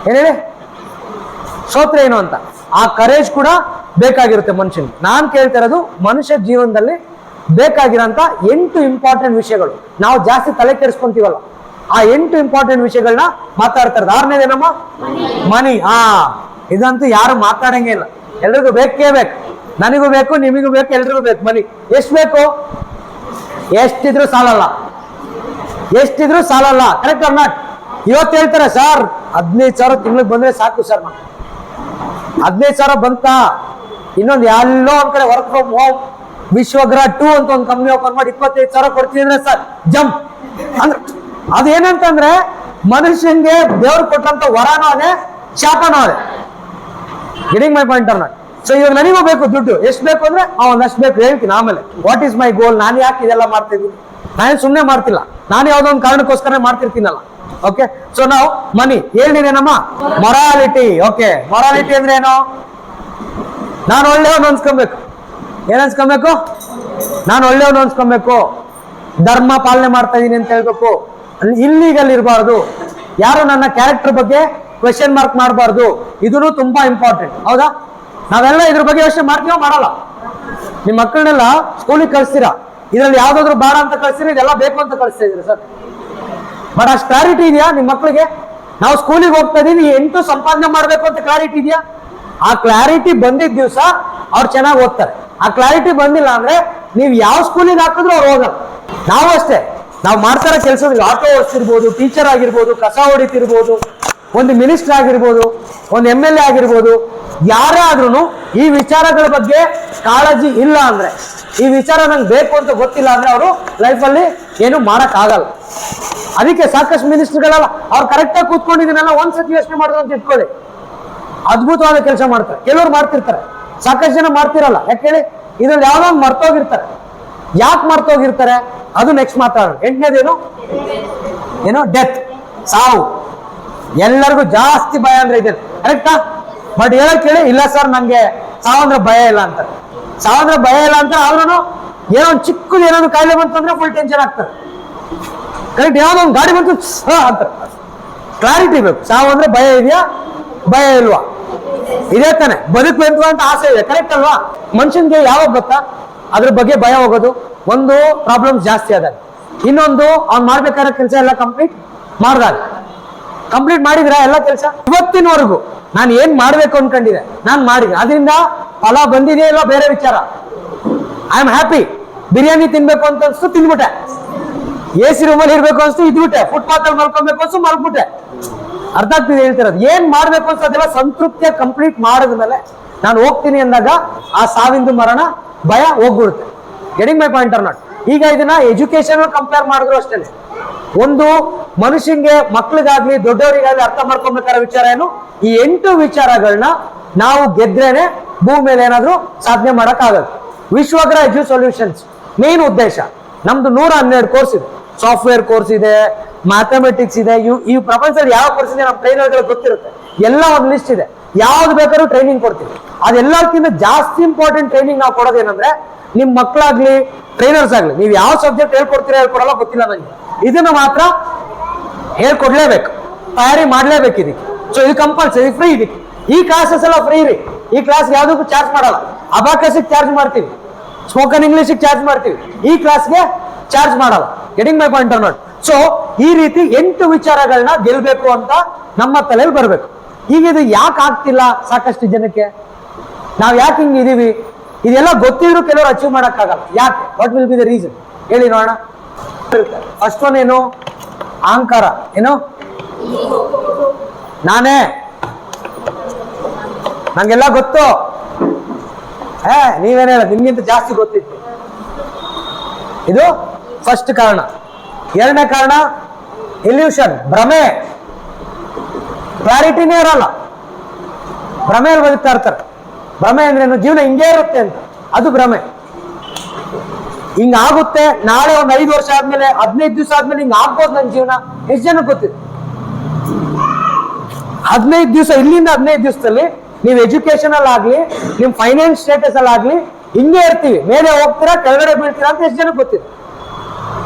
ಏನ್ ಹೇಳಿ, ಸೋತ್ರೆ ಏನು ಅಂತ. ಆ ಕರೇಜ್ ಕೂಡ ಬೇಕಾಗಿರುತ್ತೆ ಮನುಷ್ಯನಿಗೆ. ನಾನ್ ಕೇಳ್ತಾ ಇರೋದು ಮನುಷ್ಯ ಜೀವನದಲ್ಲಿ ಬೇಕಾಗಿರೋಂತ 8 ಇಂಪಾರ್ಟೆಂಟ್ ವಿಷಯಗಳು. ನಾವು ಜಾಸ್ತಿ ತಲೆ ಕೆಡಿಸ್ಕೊಂತೀವಲ್ಲ, ಆ 8 ಇಂಪಾರ್ಟೆಂಟ್ ವಿಷಯಗಳನ್ನ ಮಾತಾಡ್ತಾರೆ. 6ನೇದೇನಮ್ಮ? ಮನಿ. ಇದಂತೂ ಯಾರು ಮಾತಾಡಂಗೆ ಇಲ್ಲ, ಎಲ್ರಿಗೂ ಬೇಕೇ ಬೇಕು. ನನಗೂ ಬೇಕು, ನಿಮಗೂ ಬೇಕು, ಎಲ್ರಿಗೂ ಬೇಕು ಮನಿ. ಎಷ್ಟು ಬೇಕು? ಎಷ್ಟಿದ್ರು ಸಾಲಲ್ಲ, ಎಷ್ಟಿದ್ರು ಸಾಲಲ್ಲ. Correct or not? ಇವತ್ತು ಹೇಳ್ತಾರೆ ಸರ್ 15,000 ತಿಂಗಳಿಗೆ ಬಂದ್ರೆ ಸಾಕು ಸರ್. 15,000 ಬಂತ, ಇನ್ನೊಂದು ಎಲ್ಲೋ ಒಂದ್ ಕಡೆ ವರ್ಕ್ ಫ್ರಮ್ ಹೋಮ್ ವಿಶ್ವಗ್ರಹ 2 ಅಂತ ಒಂದು ಕಂಪ್ನಿ ಓಪನ್ ಮಾಡಿ 25,000 ಕೊಡ್ತೀನಿ ಅಂದ್ರೆ ಸರ್ ಜಂಪ್ ಅಂದ್ರೆ ಅದೇನಂತಂದ್ರೆ ಮನುಷ್ಯನ್ಗೆ ದೇವ್ರು ಕೊಟ್ಟಂತ ವರನೂ ಅದೇ, ಶಾಪನೂ ಅದೇ. Getting my point or not? So ಇವಾಗ ನನಗೂ ಬೇಕು ದುಡ್ಡು. ಎಷ್ಟು ಬೇಕು ಅಂದ್ರೆ ಒಂದಷ್ಟು ಬೇಕು, ಹೇಳ್ತೀನಿ ಆಮೇಲೆ. ವಾಟ್ ಈಸ್ ಮೈ ಗೋಲ್? ನಾನು ಯಾಕೆ ಇದೆಲ್ಲ ಮಾಡ್ತಾ ಇದ್ದೀನಿ? ನಾನು ಸುಮ್ಮನೆ ಮಾಡ್ತಿಲ್ಲ, ನಾನು ಯಾವ್ದೋ ಒಂದು ಕಾರಣಕ್ಕೋಸ್ಕರ ಮಾಡ್ತಿರ್ತೀನಲ್ಲ. ಓಕೆ, ಸೊ ನಾವು ಮನಿ ಹೇಳಿನೇನಮ್ಮ? ಮೊರಾಲಿಟಿ. ಓಕೆ, ಮೊರಾಲಿಟಿ ಅಂದ್ರೆ ಏನು? ನಾನು ಒಳ್ಳೆಯವನು ಅನ್ಸ್ಕೊಬೇಕು. ಏನ್ ಅನ್ಸ್ಕೊಬೇಕು? ನಾನು ಒಳ್ಳೆಯವನು ಅನ್ಸ್ಕೊಬೇಕು, ಧರ್ಮ ಪಾಲನೆ ಮಾಡ್ತಾ ಇದೀನಿ ಅಂತ ಹೇಳ್ಬೇಕು, ಇಲ್ಲೀಗಲ್ ಇರಬಾರ್ದು, ಯಾರು ನನ್ನ ಕ್ಯಾರೆಕ್ಟರ್ ಬಗ್ಗೆ ಕ್ವೆಶ್ಚನ್ ಮಾರ್ಕ್ ಮಾಡಬಾರ್ದು. ಇದೂ ತುಂಬಾ ಇಂಪಾರ್ಟೆಂಟ್. ಹೌದಾ? ನಾವೆಲ್ಲ ಇದ್ರ ಬಗ್ಗೆ ಯೋಚನೆ ಮಾಡ್ತೀವೋ ಮಾಡಲ್ಲ? ನಿಮ್ಮ ಮಕ್ಕಳನ್ನೆಲ್ಲ ಸ್ಕೂಲಿಗೆ ಕಳಿಸ್ತೀರಾ, ಇದ್ರಲ್ಲಿ ಯಾವ್ದಾದ್ರು ಬೇಡ ಅಂತ ಕಳಿಸ್ತೀರಾ, ಇದೆಲ್ಲ ಬೇಕು ಅಂತ ಕಳಿಸ್ತಾ ಇದ್ರಿ ಸರ್. ಬಟ್ ಅಷ್ಟು ಕ್ಲಾರಿಟಿ ಇದೆಯಾ ನಿಮ್ಮ ಮಕ್ಕಳಿಗೆ? ನಾವು ಸ್ಕೂಲಿಗೆ ಹೋಗ್ತಾ ಇದೀವಿ, 8 ಸಂಪಾದನೆ ಮಾಡ್ಬೇಕು ಅಂತ ಕ್ಲಾರಿಟಿ ಇದೆಯಾ? ಆ ಕ್ಲಾರಿಟಿ ಬಂದಿದ್ದ ದಿವಸ ಅವ್ರು ಚೆನ್ನಾಗಿ ಓದ್ತಾರೆ. ಆ ಕ್ಲಾರಿಟಿ ಬಂದಿಲ್ಲ ಅಂದ್ರೆ ನೀವು ಯಾವ ಸ್ಕೂಲಿಗೆ ಹಾಕಿದ್ರು ಅವ್ರು ಹೋಗಲ್ಲ. ನಾವು ಅಷ್ಟೇ, ನಾವು ಮಾಡ್ತಾರ ಕೆಲಸದಲ್ಲಿ ಆಟೋ ಓಡಿಸ್ತಿರ್ಬೋದು, ಟೀಚರ್ ಆಗಿರ್ಬೋದು, ಕಸ ಹೊಡಿತಿರ್ಬೋದು, ಒಂದು ಮಿನಿಸ್ಟರ್ ಆಗಿರ್ಬೋದು, ಒಂದು MLA ಆಗಿರ್ಬೋದು, ಯಾರೇ ಆದ್ರೂ ಈ ವಿಚಾರಗಳ ಬಗ್ಗೆ ಕಾಳಜಿ ಇಲ್ಲ ಅಂದ್ರೆ, ಈ ವಿಚಾರ ನಂಗೆ ಬೇಕು ಅಂತ ಗೊತ್ತಿಲ್ಲ ಅಂದ್ರೆ ಅವರು ಲೈಫಲ್ಲಿ ಏನು ಮಾಡಕ್ ಆಗಲ್ಲ. ಅದಕ್ಕೆ ಸಾಕಷ್ಟು ಮಿನಿಸ್ಟರ್ಗಳಲ್ಲ, ಅವ್ರು ಕರೆಕ್ಟಾಗಿ ಕೂತ್ಕೊಂಡಿದ್ದೀನಲ್ಲ ಒಂದ್ಸತಿ ಯೋಚನೆ ಮಾಡಿದ್ರು ಅಂತ ಇಟ್ಕೊಳ್ಳಿ, ಅದ್ಭುತವಾದ ಕೆಲಸ ಮಾಡ್ತಾರೆ. ಕೆಲವರು ಮಾಡ್ತಿರ್ತಾರೆ, ಸಾಕಷ್ಟು ಜನ ಮಾಡ್ತಿರಲ್ಲ. ಯಾಕೆ ಹೇಳಿ? ಇದ್ರಲ್ಲಿ ಯಾವ್ದೋ ಒಂದು ಮರ್ತೋಗಿರ್ತಾರೆ. ಯಾಕೆ ಮರ್ತೋಗಿರ್ತಾರೆ ಅದು ನೆಕ್ಸ್ಟ್ ಮಾತಾಡೋಣ. 8ನೇದೇನು? ಏನೋ ಡೆತ್, ಸಾವು. ಎಲ್ಲರಿಗೂ ಜಾಸ್ತಿ ಭಯ ಅಂದ್ರೆ ಇದೆ, ಕರೆಕ್ಟಾ? ಬಟ್ ಹೇಳಕ್ ಕೇಳಿ, ಇಲ್ಲ ಸರ್ ನಂಗೆ ಸಾವಂದ್ರೆ ಭಯ ಇಲ್ಲ ಅಂತಾರೆ. ಸಾವಂದ್ರೆ ಭಯ ಇಲ್ಲ ಅಂತ ಆದ್ರೂ ಏನೋ ಒಂದು ಚಿಕ್ಕದು ಏನಾದ್ರು ಕಾಯಿಲೆ ಬಂತಂದ್ರೆ ಫುಲ್ ಟೆನ್ಷನ್ ಆಗ್ತಾರೆ. ಕರೆಕ್ಟ್? ಯಾವ್ದೋ ಒಂದು ಗಾಡಿ ಬಂತು ಅಂತಾರೆ. ಕ್ಲಾರಿಟಿ ಬೇಕು. ಸಾವು ಅಂದ್ರೆ ಭಯ ಇದೆಯಾ, ಭಯ ಇಲ್ವಾ? ಇದೇ ತಾನೆ ಬದುಕಬೇಕು ಅಂತ ಆಸೆ ಇದೆ, ಕರೆಕ್ಟ್ ಅಲ್ವಾ? ಮನುಷ್ಯನ್ಗೆ ಯಾವಾಗ ಗೊತ್ತಾ ಅದ್ರ ಬಗ್ಗೆ ಭಯ ಹೋಗೋದು? ಒಂದು ಪ್ರಾಬ್ಲಮ್ ಜಾಸ್ತಿ ಆದಾಗ, ಇನ್ನೊಂದು ಅವ್ನು ಮಾಡ್ಬೇಕಾದ ಕೆಲಸ ಎಲ್ಲ ಕಂಪ್ಲೀಟ್ ಮಾಡ್ದಾಗ. ಕಂಪ್ಲೀಟ್ ಮಾಡಿದ್ರ ಎಲ್ಲ ಕೆಲಸ? ಇವತ್ತಿನವರೆಗೂ ನಾನು ಏನ್ ಮಾಡ್ಬೇಕು ಅನ್ಕೊಂಡಿದೆ ನಾನು ಮಾಡಿದೆ, ಅದರಿಂದ ಫಲ ಬಂದಿದೆಯೋ ಇಲ್ಲ ಬೇರೆ ವಿಚಾರ. I am happy. ಬಿರಿಯಾನಿ ತಿನ್ಬೇಕು ಅಂತ ಅನ್ಸ್ತು, ತಿನ್ಬಿಟ್ಟೆ. AC ರೂಮಲ್ಲಿ ಇರ್ಬೇಕು ಅನ್ಸ್ತು, ಇದ್ಬಿಟ್ಟೆ. ಫುಟ್ಪಾತ್ ಅಲ್ಲಿ ಮಲ್ಕೊಬೇಕು ಅನ್ಸ್ತು, ಮಲ್ಬಿಟ್ಟೆ. ಅರ್ಥ ಆಗ್ತಿದೆ ಹೇಳ್ತಿರೋದು? ಏನ್ ಮಾಡ್ಬೇಕು ಅನ್ಸೋದೆಲ್ಲ ಸಂತೃಪ್ತಿಯ ಕಂಪ್ಲೀಟ್ ಮಾಡಿದ್ಮೇಲೆ ನಾನು ಹೋಗ್ತೀನಿ ಅಂದಾಗ ಆ ಸಾವಿಂದು ಮರಣ ಭಯ ಹೋಗ್ಬಿಡುತ್ತೆ. Getting my point or not? ಈಗ ಇದನ್ನ ಎಜುಕೇಶನ್ ಕಂಪೇರ್ ಮಾಡಿದ್ರು ಅಷ್ಟೇ. ಒಂದು ಮನುಷ್ಯಂಗೆ, ಮಕ್ಳಿಗಾಗ್ಲಿ ದೊಡ್ಡವರಿಗಾಗ್ಲಿ ಅರ್ಥ ಮಾಡ್ಕೊಬೇಕಾದ ವಿಚಾರ ಏನು? ಈ 8 ವಿಚಾರಗಳನ್ನ ನಾವು ಗೆದ್ರೇನೆ ಭೂಮಿ ಮೇಲೆ ಏನಾದ್ರೂ ಸಾಧನೆ ಮಾಡಕ್ ಆಗುತ್ತೆ. ವಿಶ್ವಗ್ರಹ ಎಜು ಸೊಲ್ಯೂಷನ್ಸ್ ಮೇನ್ ಉದ್ದೇಶ ನಮ್ದು 112 ಕೋರ್ಸ್ ಇದೆ. ಸಾಫ್ಟ್ವೇರ್ ಕೋರ್ಸ್ ಇದೆ, ಮ್ಯಾಥಮೆಟಿಕ್ಸ್ ಇದೆ. ಈ ಪ್ರಪಂಚದಲ್ಲಿ ಯಾವ ಕೋರ್ಸ್ ಇದೆ ನಮ್ಮ ಟ್ರೈನರ್ಗಳು ಗೊತ್ತಿರುತ್ತೆ. ಎಲ್ಲ ಒಂದು ಲಿಸ್ಟ್ ಇದೆ, ಯಾವ್ದು ಬೇಕಾದ್ರೂ ಟ್ರೈನಿಂಗ್ ಕೊಡ್ತೀವಿ. ಅದೆಲ್ಲಕ್ಕಿಂತ ಜಾಸ್ತಿ ಇಂಪಾರ್ಟೆಂಟ್ ಟ್ರೈನಿಂಗ್ ನಾವು ಕೊಡೋದೇನಂದ್ರೆ, ನಿಮ್ ಮಕ್ಕಳಾಗ್ಲಿ ಟ್ರೈನರ್ಸ್ ಆಗ್ಲಿ, ನೀವು ಯಾವ ಸಬ್ಜೆಕ್ಟ್ ಹೇಳ್ಕೊಡ್ತೀರಾ ಹೇಳ್ಕೊಡಲ್ಲ ಗೊತ್ತಿಲ್ಲ ನನಗೆ, ಇದನ್ನ ಮಾತ್ರ ಹೇಳ್ಕೊಡ್ಲೇಬೇಕು, ತಯಾರಿ ಮಾಡ್ಲೇಬೇಕು ಇದಕ್ಕೆ. ಸೊ ಇದು ಕಂಪಲ್ಸರಿ, ಫ್ರೀ ಇದಕ್ಕೆ. ಈ ಕ್ಲಾಸಸ್ ಎಲ್ಲ ಫ್ರೀ ರೀ. ಈ ಕ್ಲಾಸ್ ಯಾವ್ದಕ್ಕೂ ಚಾರ್ಜ್ ಮಾಡಲ್ಲ. ಅಬಾಕಸ್ಗೆ ಚಾರ್ಜ್ ಮಾಡ್ತೀವಿ, ಸ್ಪೋಕನ್ ಇಂಗ್ಲಿಷ್ ಚಾರ್ಜ್ ಮಾಡ್ತೀವಿ, ಈ ಕ್ಲಾಸ್ಗೆ ಚಾರ್ಜ್ ಮಾಡಲ್ಲ. Getting my point or not? So ಈ ರೀತಿ 8 ವಿಚಾರಗಳನ್ನ ಗೆಲ್ಬೇಕು ಅಂತ ನಮ್ಮ ತಲೆಯಲ್ಲಿ ಬರ್ಬೇಕು. ಈಗ ಇದು ಯಾಕೆ ಆಗ್ತಿಲ್ಲ ಸಾಕಷ್ಟು ಜನಕ್ಕೆ? ನಾವ್ ಯಾಕೆ ಹಿಂಗ್ ಇದೀವಿ? ಇದೆಲ್ಲ ಗೊತ್ತಿದ್ರು ಕೆಲವರು ಅಚೀವ್ ಮಾಡಕ್ಕಾಗಲ್ಲ. ಯಾಕೆ? What will be the reason ಹೇಳಿ ನೋಡೋಣ. ಫಸ್ಟ್ ಒನ್ ಏನು? ಅಹಂಕಾರ. ಏನು? ನಾನೇ, ನಂಗೆಲ್ಲ ಗೊತ್ತು. ನೀವೇನ ಹೇಳ, ನಿಮ್ಗಿಂತ ಜಾಸ್ತಿ ಗೊತ್ತಿತ್ತು. ಇದು ಫಸ್ಟ್ ಕಾರಣ. 2ನೇ ಕಾರಣ ಇಲ್ಯೂಷನ್, ಭ್ರಮೆ. ಕ್ಲಾರಿಟಿನೇ ಇರಲ್ಲ, ಭ್ರಮೆಯಲ್ಲಿ ಬದುಕ್ತಾ ಇರ್ತಾರೆ. ಭ್ರಮೆ ಅಂದ್ರೆ ಜೀವನ ಹಿಂಗೇ ಇರುತ್ತೆ ಅಂತ, ಅದು ಭ್ರಮೆ. ಹಿಂಗಾಗುತ್ತೆ, ನಾಳೆ ಒಂದು 5 ವರ್ಷ ಆದ್ಮೇಲೆ, 15 ದಿವಸ ಆದ್ಮೇಲೆ ಹಿಂಗ ಆಗ್ಬೋದು ನನ್ನ ಜೀವನ. ಎಷ್ಟು ಜನಕ್ಕೆ ಗೊತ್ತಿದೆ? 15 ದಿವಸ, ಇಲ್ಲಿಂದ 15 ದಿವಸದಲ್ಲಿ ನೀವು ಎಜುಕೇಶನ್ ಅಲ್ಲಿ ಆಗ್ಲಿ, ನಿಮ್ ಫೈನಾನ್ಸ್ ಸ್ಟೇಟಸ್ ಅಲ್ಲಿ ಆಗ್ಲಿ ಹಿಂಗೆ ಇರ್ತೀವಿ. ಮೇಲೆ ಹೋಗ್ತೀರಾ, ಕೆಳಗಡೆ ಬೀಳ್ತೀರಾ ಅಂತ ಎಷ್ಟು ಜನಕ್ಕೆ ಗೊತ್ತಿದೆ?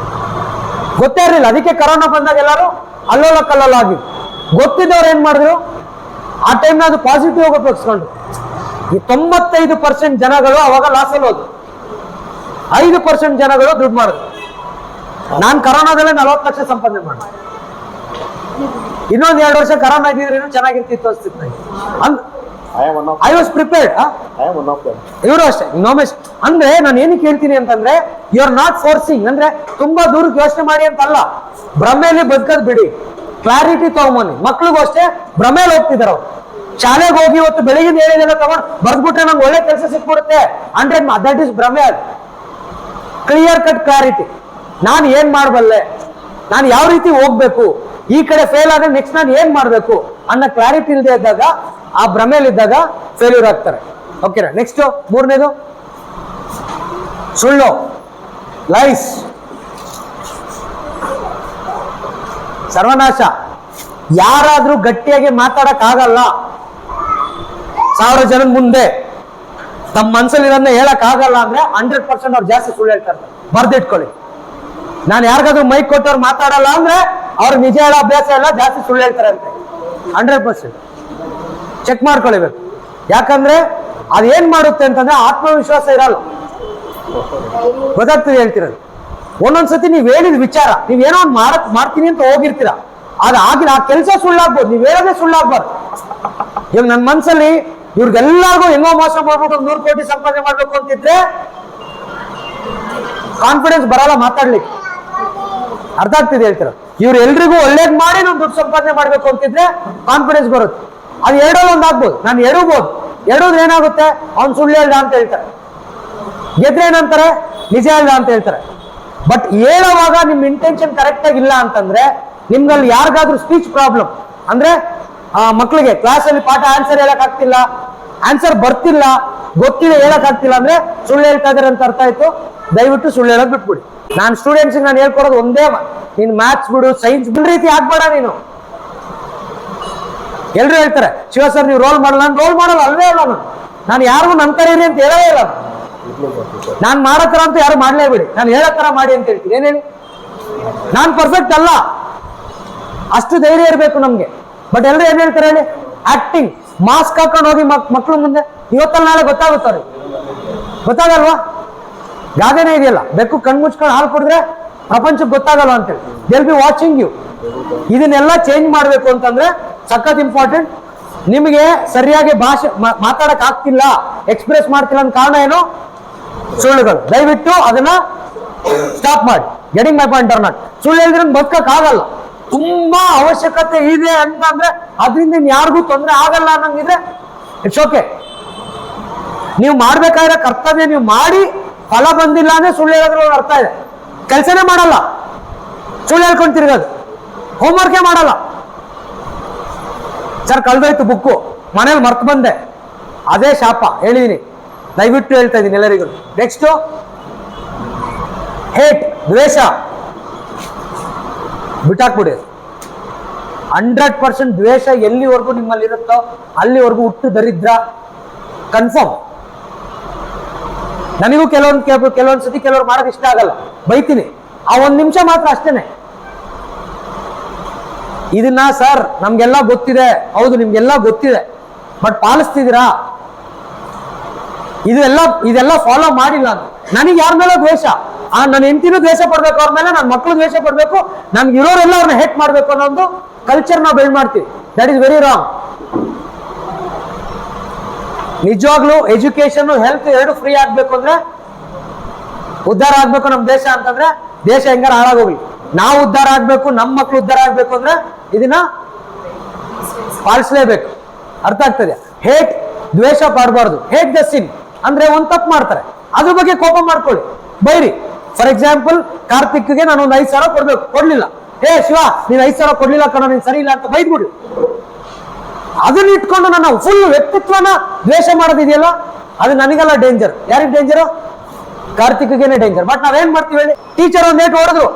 ಗೊತ್ತೇ ಇರಲಿಲ್ಲ. ಅದಕ್ಕೆ ಕರೋನಾ ಬಂದಾಗ ಎಲ್ಲರೂ ಅಲ್ಲೋಲ ಕಲ್ಲೋಲ ಆಗಿ ಗೊತ್ತಿದ್ದವ್ರು ಏನ್ ಮಾಡಿದ್ರು, ಆ ಟೈಮ್ ಅದು ಪಾಸಿಟಿವ್ ಆಗಿ ಉಪಯೋಗಿಸ್ಕೊಂಡ್ರು. ಈ 95% ಜನಗಳು ಅವಾಗ ಲಾಸ್ ಅಲ್ಲಿ ಹೋದ್ರು, 5% ಜನಗಳು ದುಡ್ಡು ಮಾಡಿದ್ರು. ನಾನು ಕರೋನಾದಲ್ಲೇ 40 ಲಕ್ಷ ಸಂಪಾದನೆ ಮಾಡಿದೆ. ಇನ್ನೊಂದ್ 2 ವರ್ಷ ಕರೋನಾ ಇದ್ದಿದ್ರೆ ಚೆನ್ನಾಗಿರ್ತಿತ್ತು ಅನ್ಸ್ತಿತ್ತು. I was prepared. ಇವರು ಅಷ್ಟೇ ನೋಮೆಸ್. ಅಂದ್ರೆ ನಾನು ಏನಕ್ಕೆ ಹೇಳ್ತೀನಿ ಅಂತಂದ್ರೆ, ಯು ಆರ್ ನಾಟ್ ಫೋರ್ಸಿಂಗ್. ಅಂದ್ರೆ ತುಂಬಾ ದೂರಕ್ಕೆ ಯೋಚನೆ ಮಾಡಿ ಅಂತಲ್ಲ, ಭ್ರಮೆಯಲ್ಲಿ ಬದುಕದ್ ಬಿಡಿ, ಕ್ಲಾರಿಟಿ ತಗೊಂಬನ್ನಿ. ಮಕ್ಳಿಗೂ ಅಷ್ಟೇ ಭ್ರಮೇಲಿ ಹೋಗ್ತಿದಾರೆ ಅವ್ರು. ಶಾಲೆಗೆ ಹೋಗಿ ಇವತ್ತು ಬೆಳಿಗ್ಗೆ ಹೇಳಿದೆಲ್ಲ ತಗೊಂಡು ಬರ್ದ್ಬಿಟ್ರೆ ನಂಗೆ ಒಳ್ಳೆ ಕೆಲಸ ಸಿಕ್ಬಿಡುತ್ತೆ 100, ದಟ್ ಇಸ್ ಭ್ರಮೆ. ಅದು ಕ್ಲಿಯರ್ ಕಟ್ ಕ್ಲಾರಿಟಿ. ನಾನು ಏನ್ ಮಾಡಬಲ್ಲೆ, ನಾನು ಯಾವ ರೀತಿ ಹೋಗ್ಬೇಕು, ಈ ಕಡೆ ಫೇಲ್ ಆದ್ರೆ ನೆಕ್ಸ್ಟ್ ನಾನು ಏನ್ ಮಾಡ್ಬೇಕು ಅನ್ನೋ ಕ್ಲಾರಿಟಿ ಇಲ್ಲದೆ ಇದ್ದಾಗ, ಆ ಭ್ರಮೆಯಲ್ಲಿದ್ದಾಗ ಫೇಲ್ಯೂರ್ ಆಗ್ತಾರೆ. ಓಕೆನಾ? ನೆಕ್ಸ್ಟ್ ಮೂರನೇದು ಸುಳ್ಳು, ಲೈಸ್, ಸರ್ವನಾಶ. ಯಾರಾದ್ರೂ ಗಟ್ಟಿಯಾಗಿ ಮಾತಾಡಕ್ ಆಗಲ್ಲ 1000 ಜನದ ಮುಂದೆ, ತಮ್ಮ ಮನ್ಸಲ್ಲಿರೋದನ್ನ ಹೇಳಕ್ ಆಗಲ್ಲ ಅಂದ್ರೆ 100% ಅವ್ರು ಜಾಸ್ತಿ ಸುಳ್ಳು ಹೇಳ್ತಾರೆ. ಬರ್ದಿಟ್ಕೊಳ್ಳಿ. ನಾನು ಯಾರಿಗಾದ್ರೂ ಮೈಕ್ ಕೊಟ್ಟವ್ರು ಮಾತಾಡಲ್ಲ ಅಂದ್ರೆ ಅವ್ರಿಗೆ ನಿಜ ಹೇಳೋ ಅಭ್ಯಾಸ ಇಲ್ಲ, ಜಾಸ್ತಿ ಸುಳ್ಳು ಹೇಳ್ತಾರೆ ಅಂತೆ. 100% ಚೆಕ್ ಮಾಡ್ಕೊಳ್ಬೇಕು. ಯಾಕಂದ್ರೆ ಅದೇನ್ ಮಾಡುತ್ತೆ ಅಂತಂದ್ರೆ ಆತ್ಮವಿಶ್ವಾಸ ಇರಲ್ಲ. ಗೊತ್ತಾಗ್ತದೆ ಹೇಳ್ತಿರೋದು. ಒಂದೊಂದ್ಸತಿ ನೀವ್ ಹೇಳಿದ ವಿಚಾರ, ನೀವೇನೋ ಒಂದು ಮಾಡ್ತೀನಿ ಅಂತ ಹೋಗಿರ್ತೀರ, ಅದಾಗಿಲ್ಲ, ಆ ಕೆಲಸ ಸುಳ್ಳಾಗ್ಬೋದು, ನೀವ್ ಹೇಳೋದೇ ಸುಳ್ಳಾಗ್ಬಾರ್ದು. ಇವಾಗ ನನ್ನ ಮನ್ಸಲ್ಲಿ ಇವ್ರಿಗೆಲ್ಲರಿಗೂ ಹೆಂಗೋ ಮೋಸ ಮಾಡ್ಬಿಟ್ಟು 100 ಕೋಟಿ ಸಂಪಾದನೆ ಮಾಡ್ಬೇಕು ಅಂತಿದ್ರೆ ಕಾನ್ಫಿಡೆನ್ಸ್ ಬರಲ್ಲ ಮಾತಾಡ್ಲಿಕ್ಕೆ. ಅರ್ಥ ಆಗ್ತಿದೆ ಹೇಳ್ತೀರ? ಇವ್ರು ಎಲ್ರಿಗೂ ಒಳ್ಳೇದ್ ಮಾಡಿ ನಾವು ದುಡ್ಡು ಸಂಪಾದನೆ ಮಾಡ್ಬೇಕು ಅಂತಿದ್ರೆ ಕಾನ್ಫಿಡೆನ್ಸ್ ಬರುತ್ತೆ. ಅದು ಎರಡಲ್ಲಿ ಒಂದು ಆಗ್ಬೋದು. ನಾನು ಎಡಬಹುದು, ಎಡೋದ್ರೆ ಏನಾಗುತ್ತೆ, ಅವ್ನು ಸುಳ್ಳು ಹೇಳ್ದ ಅಂತ ಹೇಳ್ತಾರೆ. ಗೆದ್ರೆ ಏನಂತಾರೆ, ನಿಜ ಹೇಳ್ದ ಅಂತ ಹೇಳ್ತಾರೆ. ಬಟ್ ಹೇಳುವಾಗ ನಿಮ್ ಇಂಟೆನ್ಷನ್ ಕರೆಕ್ಟ್ ಆಗಿ ಇಲ್ಲ ಅಂತಂದ್ರೆ, ನಿಮ್ಗಲ್ಲಿ ಯಾರಿಗಾದ್ರೂ ಸ್ಪೀಚ್ ಪ್ರಾಬ್ಲಮ್ ಅಂದ್ರೆ, ಮಕ್ಳಿಗೆ ಕ್ಲಾಸಲ್ಲಿ ಪಾಠ ಆನ್ಸರ್ ಹೇಳಕ್ ಆಗ್ತಿಲ್ಲ, ಆನ್ಸರ್ ಬರ್ತಿಲ್ಲ, ಗೊತ್ತಿದೆ ಹೇಳಕ್ ಆಗ್ತಿಲ್ಲ ಅಂದ್ರೆ ಸುಳ್ಳು ಹೇಳ್ತಾ ಇದಾರೆ ಅಂತ ಅರ್ಥ ಆಯ್ತು. ದಯವಿಟ್ಟು ಸುಳ್ಳು ಹೇಳಕ್ ಬಿಟ್ಬಿಡಿ. ನಾನು ಸ್ಟೂಡೆಂಟ್ಸ್ ನಾನು ಹೇಳ್ಕೊಡೋದು ಒಂದೇ, ನೀನ್ ಮ್ಯಾಥ್ಸ್ ಬಿಡು, ಸೈನ್ಸ್ ಬಿಡು ರೀತಿ ಆಗ್ಬೇಡ ನೀನು. ಎಲ್ರು ಹೇಳ್ತಾರೆ, ಶಿವ ಸರ್ ನೀವು ರೋಲ್ ಮಾಡಲ್ಲ. ನಾನು ರೋಲ್ ಮಾಡಲ್ಲ, ಅಲ್ವೇ ಅಲ್ಲ. ನಾನು ಯಾರಿಗೂ ನನ್ನ ತರ ಇರಿ ಅಂತ ಹೇಳೇ ಇಲ್ಲ. ನಾನ್ ಮಾಡೋ ತರ ಅಂತ ಯಾರು ಮಾಡ್ಲೇಬೇಡಿ, ನಾನು ಹೇಳೋ ತರ ಮಾಡಿ ಅಂತ ಹೇಳ್ತೀನಿ. ಏನ್ ಹೇಳಿ, ನಾನ್ ಪರ್ಫೆಕ್ಟ್ ಅಲ್ಲ, ಅಷ್ಟು ಧೈರ್ಯ ಇರಬೇಕು ನಮ್ಗೆ. ಬಟ್ ಎಲ್ರು ಏನ್ ಹೇಳ್ತಾರೆ ಹೇಳಿ, ಆಕ್ಟಿಂಗ್, ಮಾಸ್ಕ್ ಹಾಕೊಂಡು ಹೋಗಿ ಮಕ್ಳು ಮುಂದೆ ಇವತ್ತಲ್ಲಿ ನಾಳೆ ಗೊತ್ತಾಗುತ್ತವ್ರಿ. ಗೊತ್ತಾಗಲ್ವಾ? ಗಾದೆನೇ ಇದೆಯಲ್ಲ, ಬೆಕ್ಕು ಕಣ್ಮುಚ್ಕೊಂಡು ಹಾಲು ಕುಡಿದ್ರೆ ಪ್ರಪಂಚಕ್ಕೆ ಗೊತ್ತಾಗಲ್ಲ ಅಂತೇಳಿ. They will be watching you. ಇದನ್ನೆಲ್ಲ ಚೇಂಜ್ ಮಾಡ್ಬೇಕು ಅಂತಂದ್ರೆ ಸಖತ್ ಇಂಪಾರ್ಟೆಂಟ್. ನಿಮಗೆ ಸರಿಯಾಗಿ ಭಾಷೆ ಮಾತಾಡಕ್ ಆಗ್ತಿಲ್ಲ, ಎಕ್ಸ್ಪ್ರೆಸ್ ಮಾಡ್ತಿಲ್ಲ ಅಂತ ಕಾರಣ ಏನು? ಸುಳ್ಳುಗಳು. ದಯವಿಟ್ಟು ಅದನ್ನ ಸ್ಟಾಪ್ ಮಾಡಿ. Getting my point or not? ಸುಳ್ಳು ಹೇಳಿದ್ರೆ ಬದುಕಕ್ ಆಗಲ್ಲ. ತುಂಬಾ ಅವಶ್ಯಕತೆ ಇದೆ ಅಂತಂದ್ರೆ ಅದರಿಂದ ಯಾರಿಗೂ ತೊಂದರೆ ಆಗಲ್ಲ ಅನ್ನಂಗಿದ್ರೆ ಇಟ್ಸ್ ಓಕೆ. ನೀವು ಮಾಡ್ಬೇಕಾಗಿರೋ ಕರ್ತವ್ಯ ನೀವು ಮಾಡಿ ಫಲ ಬಂದಿಲ್ಲ ಅಂದ್ರೆ ಸುಳ್ಳು ಹೇಳೋದ್ರಲ್ಲಿ ಅರ್ಥ ಇದೆ. ಕೆಲಸನೇ ಮಾಡಲ್ಲ, ಸುಳ್ಳು ಹೇಳ್ಕೊಂಡು ತಿರ್ಗೋದು, ಹೋಮ್ವರ್ಕೇ ಮಾಡಲ್ಲ. ಸರ್ ಕಳ್ದೋಯ್ತು ಬುಕ್ಕು, ಮನೇಲಿ ಮರ್ತು ಬಂದೆ, ಅದೇ ಶಾಪ ಹೇಳಿದೀನಿ. ದಯವಿಟ್ಟು ಹೇಳ್ತಾ ಇದ್ದೀನಿ ಎಲ್ಲರಿಗೂ. ನೆಕ್ಸ್ಟ್ ಹೇಟ್, ದ್ವೇಷ ಬಿಟ್ಟಾಕ್ಬಿಡಿ. 100% ದ್ವೇಷ ಎಲ್ಲಿವರೆಗೂ ನಿಮ್ಮಲ್ಲಿ ಇರುತ್ತೋ ಅಲ್ಲಿವರೆಗೂ ಹುಟ್ಟು ದರಿದ್ರ ಕನ್ಫರ್ಮ್. ನನಗೂ ಕೆಲವೊಂದ್ ಸತಿ ಕೆಲವ್ರು ಮಾಡೋದು ಇಷ್ಟ ಆಗಲ್ಲ, ಬೈತೀನಿ. ಆ 1 ನಿಮಿಷ ಮಾತ್ರ ಅಷ್ಟೇನೆ. ಇದನ್ನ ಸರ್ ನಮ್ಗೆಲ್ಲ ಗೊತ್ತಿದೆ, ಹೌದು ನಿಮ್ಗೆಲ್ಲ ಗೊತ್ತಿದೆ, ಬಟ್ ಪಾಲಿಸ್ತಿದ್ದೀರಾ? ಇದೆಲ್ಲ ಫಾಲೋ ಮಾಡಿಲ್ಲ ಅಂತ. ನನಗೆ ಯಾರ ಮೇಲೆ ದ್ವೇಷ? ನನ್ನ ಹೆಂಡತಿನೂ ದ್ವೇಷ ಪಡ್ಬೇಕು ಅವ್ರ ಮೇಲೆ, ನನ್ನ ಮಕ್ಕಳು ದ್ವೇಷ ಪಡ್ಬೇಕು, ನಮ್ಗೆ ಇರೋರೆಲ್ಲ ಅವ್ರನ್ನ ಹೇಟ್ ಮಾಡ್ಬೇಕು ಅನ್ನೋ ಒಂದು ಕಲ್ಚರ್ ನಾವು ಬಿಲ್ಡ್ ಮಾಡ್ತೀವಿ. That is very wrong. ನಿಜವಾಗ್ಲೂ ಎಜುಕೇಶನ್, ಹೆಲ್ತ್ ಎರಡು ಫ್ರೀ ಆಗ್ಬೇಕು ಅಂದ್ರೆ, ಉದ್ಧಾರ ಆಗ್ಬೇಕು ನಮ್ ದೇಶ ಅಂತಂದ್ರೆ, ದೇಶ ಹೆಂಗಾರ ಹಾಳಾಗೋಗ್ಲಿ, ನಾವು ಉದ್ಧಾರ ಆಗ್ಬೇಕು, ನಮ್ಮ ಮಕ್ಳು ಉದ್ಧಾರ ಆಗ್ಬೇಕು ಅಂದ್ರೆ ಇದನ್ನ ಪಾಲಿಸಲೇಬೇಕು. ಅರ್ಥ ಆಗ್ತದೆ? ಹೇಟ್, ದ್ವೇಷ ಪಡಬಾರ್ದು. ಹೇಟ್ ದ ಸಿನ್ ಅಂದ್ರೆ ಒಂದ್ ತಪ್ಪು ಮಾಡ್ತಾರೆ, ಅದ್ರ ಬಗ್ಗೆ ಕೋಪ ಮಾಡ್ಕೊಳ್ಳಿ, ಬೈರಿ. ಫಾರ್ ಎಕ್ಸಾಂಪಲ್, ಕಾರ್ತಿಕ್ಗೆ ನಾನು ಒಂದು 5,000 ಕೊಡ್ಬೇಕು, ಕೊಡ್ಲಿಲ್ಲ. ಹೇ ಶಿವ ನೀನ್ 5,000 ಕೊಡ್ಲಿಲ್ಲ ಕಣ, ನೀನ್ ಸರಿ ಇಲ್ಲ ಅಂತ ಬೈದ್ಬಿಡಿ. ಅದನ್ನ ಇಟ್ಕೊಂಡು ನಾನು ಫುಲ್ ವ್ಯಕ್ತಿತ್ವನ ದ್ವೇಷ ಮಾಡೋದಿದೆಯಲ್ಲ, ಅದು ನನಗೆಲ್ಲ ಡೇಂಜರ್. ಯಾರಿಗೆ ಡೇಂಜರು? ಕಾರ್ತಿಕ್ಗೇನೆ ಡೇಂಜರ್. ಬಟ್ ನಾವೇನ್ ಮಾಡ್ತೀವಿ ಹೇಳಿ, ಟೀಚರ್ ಒಂದ್ ಏಟ್ ಹೊಡೆದ್ರು,